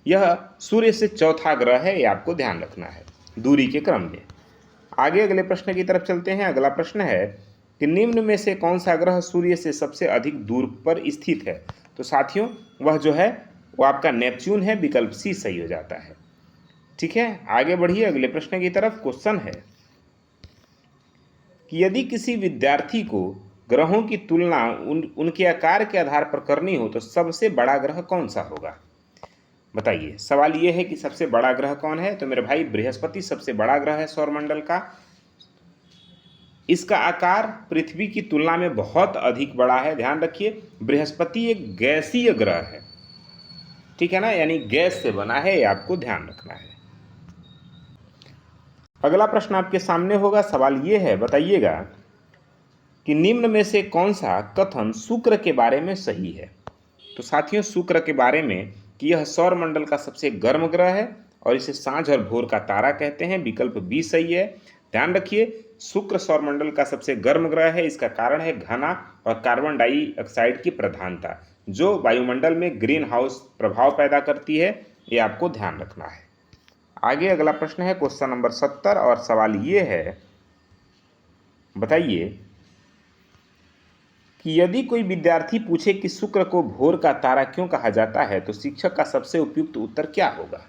यह सूर्य से चौथा ग्रह है, ये आपको ध्यान रखना है दूरी के क्रम में। आगे अगले प्रश्न की तरफ चलते हैं। अगला प्रश्न है कि निम्न में से कौन सा ग्रह सूर्य से सबसे अधिक दूर पर स्थित है। तो साथियों वह जो है वो आपका नेपच्यून है। विकल्प सी सही हो जाता है। ठीक है, आगे बढ़िए अगले प्रश्न की तरफ। क्वेश्चन है कि यदि किसी विद्यार्थी को ग्रहों की तुलना उनके आकार के आधार पर करनी हो तो सबसे बड़ा ग्रह कौन सा होगा, बताइए। सवाल यह है कि सबसे बड़ा ग्रह कौन है। तो मेरे भाई बृहस्पति सबसे बड़ा ग्रह है सौरमंडल का। इसका आकार पृथ्वी की तुलना में बहुत अधिक बड़ा है। ध्यान रखिए बृहस्पति एक गैसीय ग्रह है, ठीक है ना, यानी गैस से बना है, ये आपको ध्यान रखना है। अगला प्रश्न आपके सामने होगा। सवाल ये है, बताइएगा कि निम्न में से कौन सा कथन शुक्र के बारे में सही है। तो साथियों शुक्र के बारे में कि यह सौरमंडल का सबसे गर्म ग्रह है और इसे सांझ और भोर का तारा कहते हैं। विकल्प बी सही है। ध्यान रखिए शुक्र सौरमंडल का सबसे गर्म ग्रह है। इसका कारण है घना और कार्बन डाइऑक्साइड की प्रधानता, जो वायुमंडल में ग्रीन हाउस प्रभाव पैदा करती है, ये आपको ध्यान रखना है। आगे अगला प्रश्न है क्वेश्चन नंबर 70 और सवाल ये है, बताइए कि यदि कोई विद्यार्थी पूछे कि शुक्र को भोर का तारा क्यों कहा जाता है तो शिक्षक का सबसे उपयुक्त उत्तर क्या होगा।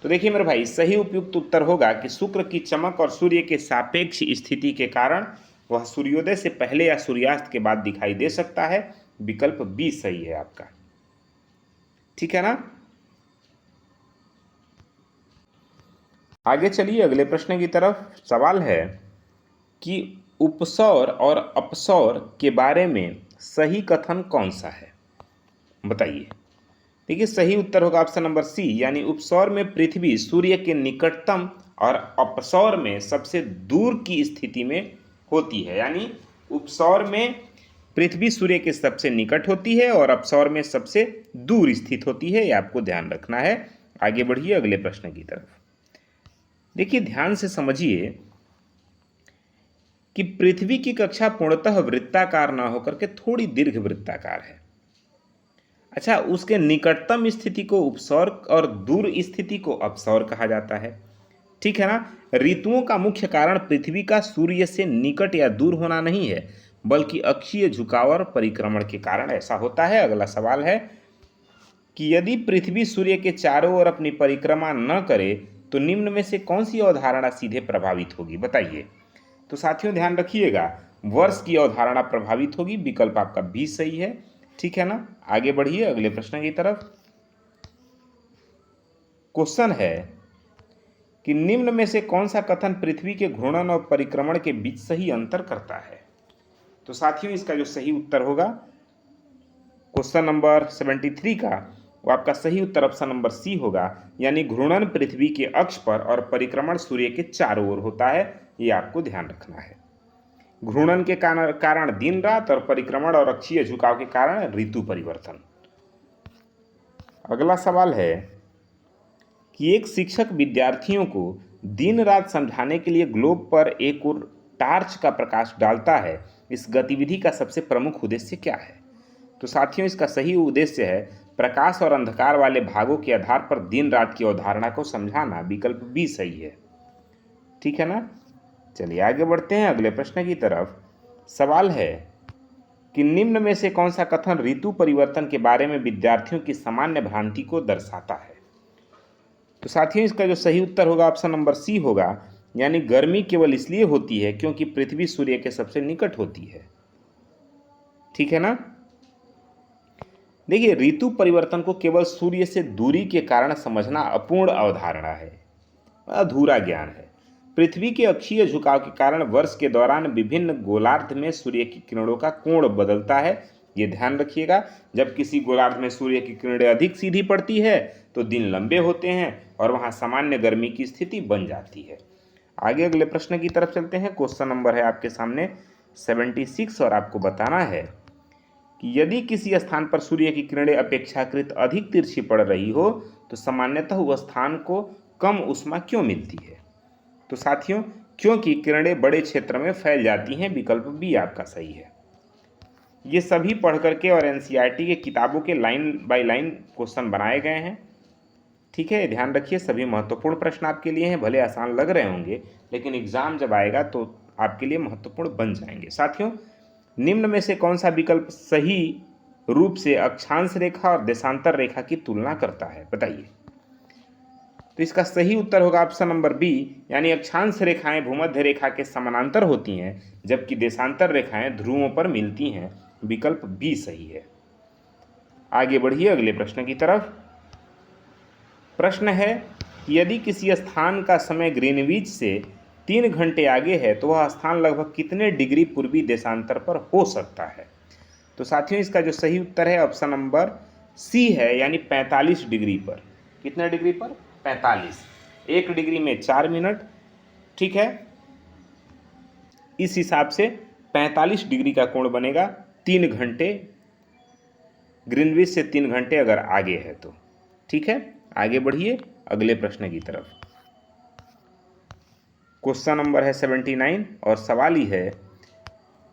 तो देखिए मेरे भाई सही उपयुक्त उत्तर होगा कि शुक्र की चमक और सूर्य के सापेक्ष स्थिति के कारण वह सूर्योदय से पहले या सूर्यास्त के बाद दिखाई दे सकता है। विकल्प बी सही है आपका, ठीक है ना। आगे चलिए अगले प्रश्न की तरफ। सवाल है कि उपसौर और अपसौर के बारे में सही कथन कौन सा है, बताइए। देखिए सही उत्तर होगा ऑप्शन नंबर सी, यानी उपसौर में पृथ्वी सूर्य के निकटतम और अपसौर में सबसे दूर की स्थिति में होती है। यानी उपसौर में पृथ्वी सूर्य के सबसे निकट होती है और अपसौर में सबसे दूर स्थित होती है, ये आपको ध्यान रखना है। आगे बढ़िए अगले प्रश्न की तरफ। देखिए ध्यान से समझिए कि पृथ्वी की कक्षा पूर्णतः वृत्ताकार न होकर के थोड़ी दीर्घ वृत्ताकार है। अच्छा, उसके निकटतम स्थिति को उपसौर और दूर स्थिति को अपसौर कहा जाता है, ठीक है ना। ऋतुओं का मुख्य कारण पृथ्वी का सूर्य से निकट या दूर होना नहीं है, बल्कि अक्षीय झुकाव और परिक्रमण के कारण ऐसा होता है। अगला सवाल है कि यदि पृथ्वी सूर्य के चारों ओर अपनी परिक्रमा न करे तो निम्न में से कौन सी अवधारणा सीधे प्रभावित होगी, बताइए। तो साथियों ध्यान रखिएगा वर्ष की अवधारणा प्रभावित होगी। विकल्प आपका बी सही है, ठीक है ना। आगे बढ़िए अगले प्रश्न की तरफ। क्वेश्चन है कि निम्न में से कौन सा कथन पृथ्वी के घूर्णन और परिक्रमण के बीच सही अंतर करता है। तो साथियों इसका जो सही उत्तर होगा क्वेश्चन नंबर 73 का, वो आपका सही उत्तर ऑप्शन नंबर सी होगा, यानी घूर्णन पृथ्वी के अक्ष पर और परिक्रमण सूर्य के चारों ओर होता है, ये आपको ध्यान रखना है। घूर्णन के कारण दिन रात और परिक्रमण और अक्षीय झुकाव के कारण ऋतु परिवर्तन। अगला सवाल है कि एक शिक्षक विद्यार्थियों को दिन रात समझाने के लिए ग्लोब पर एक और टार्च का प्रकाश डालता है। इस गतिविधि का सबसे प्रमुख उद्देश्य क्या है? तो साथियों, इसका सही उद्देश्य है प्रकाश और अंधकार वाले भागों के आधार पर दिन रात की अवधारणा को समझाना। विकल्प बी सही है। ठीक है ना। चलिए आगे बढ़ते हैं अगले प्रश्न की तरफ। सवाल है कि निम्न में से कौन सा कथन ऋतु परिवर्तन के बारे में विद्यार्थियों की सामान्य भ्रांति को दर्शाता है? तो साथियों, इसका जो सही उत्तर होगा ऑप्शन नंबर सी होगा, यानी गर्मी केवल इसलिए होती है क्योंकि पृथ्वी सूर्य के सबसे निकट होती है। ठीक है ना। देखिए, ऋतु परिवर्तन को केवल सूर्य से दूरी के कारण समझना अपूर्ण अवधारणा है, अधूरा ज्ञान है। पृथ्वी के अक्षीय झुकाव के कारण वर्ष के दौरान विभिन्न गोलार्ध में सूर्य की किरणों का कोण बदलता है। ये ध्यान रखिएगा, जब किसी गोलार्ध में सूर्य की किरणें अधिक सीधी पड़ती है तो दिन लंबे होते हैं और वहां सामान्य गर्मी की स्थिति बन जाती है। आगे अगले प्रश्न की तरफ चलते हैं। क्वेश्चन नंबर है आपके सामने 76 और आपको बताना है कि यदि किसी स्थान पर सूर्य की किरणें अपेक्षाकृत अधिक तिरछी पड़ रही हो तो सामान्यतः उस स्थान को कम ऊष्मा क्यों मिलती है? तो साथियों, क्योंकि किरणें बड़े क्षेत्र में फैल जाती हैं। विकल्प बी आपका सही है। ये सभी पढ़ करके और एनसीईआरटी के किताबों के लाइन बाय लाइन क्वेश्चन बनाए गए हैं। ठीक है, ध्यान रखिए, सभी महत्वपूर्ण प्रश्न आपके लिए हैं। भले आसान लग रहे होंगे, लेकिन एग्जाम जब आएगा तो आपके लिए महत्वपूर्ण बन जाएंगे। साथियों, निम्न में से कौन सा विकल्प सही रूप से अक्षांश रेखा और देशांतर रेखा की तुलना करता है? बताइए। तो इसका सही उत्तर होगा ऑप्शन नंबर बी, यानी अक्षांश रेखाएं भूमध्य रेखा के समानांतर होती हैं जबकि देशांतर रेखाएं ध्रुवों पर मिलती हैं। विकल्प बी सही है। आगे बढ़िए अगले प्रश्न की तरफ। प्रश्न है कि यदि किसी स्थान का समय ग्रीनविच से 3 घंटे आगे है तो वह स्थान लगभग कितने डिग्री पूर्वी देशांतर पर हो सकता है? तो साथियों, इसका जो सही उत्तर है ऑप्शन नंबर सी है, यानी 45 डिग्री पर। कितने डिग्री पर? 45। 1 डिग्री में 4 मिनट। ठीक है, इस हिसाब से 45 डिग्री का कोण बनेगा 3 घंटे, ग्रीनविच से 3 घंटे अगर आगे है तो। ठीक है, आगे बढ़िए अगले प्रश्न की तरफ। क्वेश्चन नंबर है 79 और सवाल ही है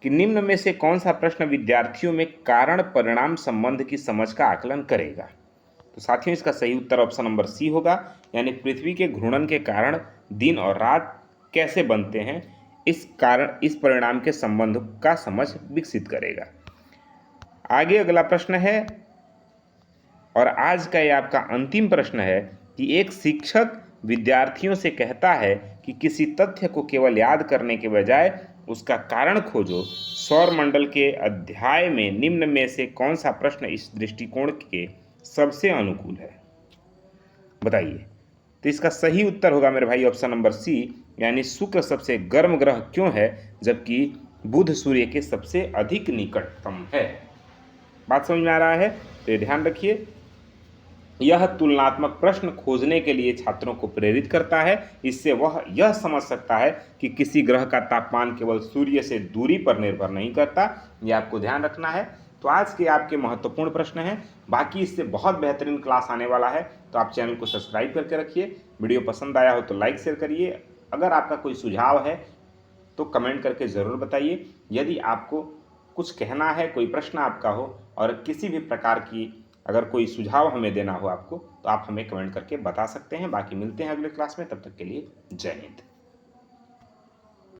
कि निम्न में से कौन सा प्रश्न विद्यार्थियों में कारण परिणाम संबंध की समझ का आकलन करेगा? तो साथियों, इसका सही उत्तर ऑप्शन नंबर सी होगा, यानी पृथ्वी के घूर्णन के कारण दिन और रात कैसे बनते हैं, इस परिणाम के संबंध का समझ विकसित करेगा। आगे अगला प्रश्न है और आज का ये आपका अंतिम प्रश्न है कि एक शिक्षक विद्यार्थियों से कहता है कि किसी तथ्य को केवल याद करने के बजाय उसका कारण खोजो। सौर मंडल के अध्याय में निम्न में से कौन सा प्रश्न इस दृष्टिकोण के सबसे अनुकूल है? बताइए। तो इसका सही उत्तर होगा मेरे भाई ऑप्शन नंबर सी, यानी शुक्र सबसे गर्म ग्रह क्यों है जबकि बुध सूर्य के सबसे अधिक निकटतम है। बात समझ में आ रहा है? तो ये ध्यान रखिए, यह तुलनात्मक प्रश्न खोजने के लिए छात्रों को प्रेरित करता है। इससे वह यह समझ सकता है कि किसी ग्रह का तापमान केवल सूर्य से दूरी पर निर्भर नहीं करता। यह आपको ध्यान रखना है। तो आज के आपके महत्वपूर्ण प्रश्न हैं। बाकी इससे बहुत बेहतरीन क्लास आने वाला है, तो आप चैनल को सब्सक्राइब करके रखिए। वीडियो पसंद आया हो तो लाइक शेयर करिए। अगर आपका कोई सुझाव है तो कमेंट करके ज़रूर बताइए। यदि आपको कुछ कहना है, कोई प्रश्न आपका हो और किसी भी प्रकार की अगर कोई सुझाव हमें देना हो आपको, तो आप हमें कमेंट करके बता सकते हैं। बाकी मिलते हैं अगले क्लास में, तब तक के लिए जय हिंद।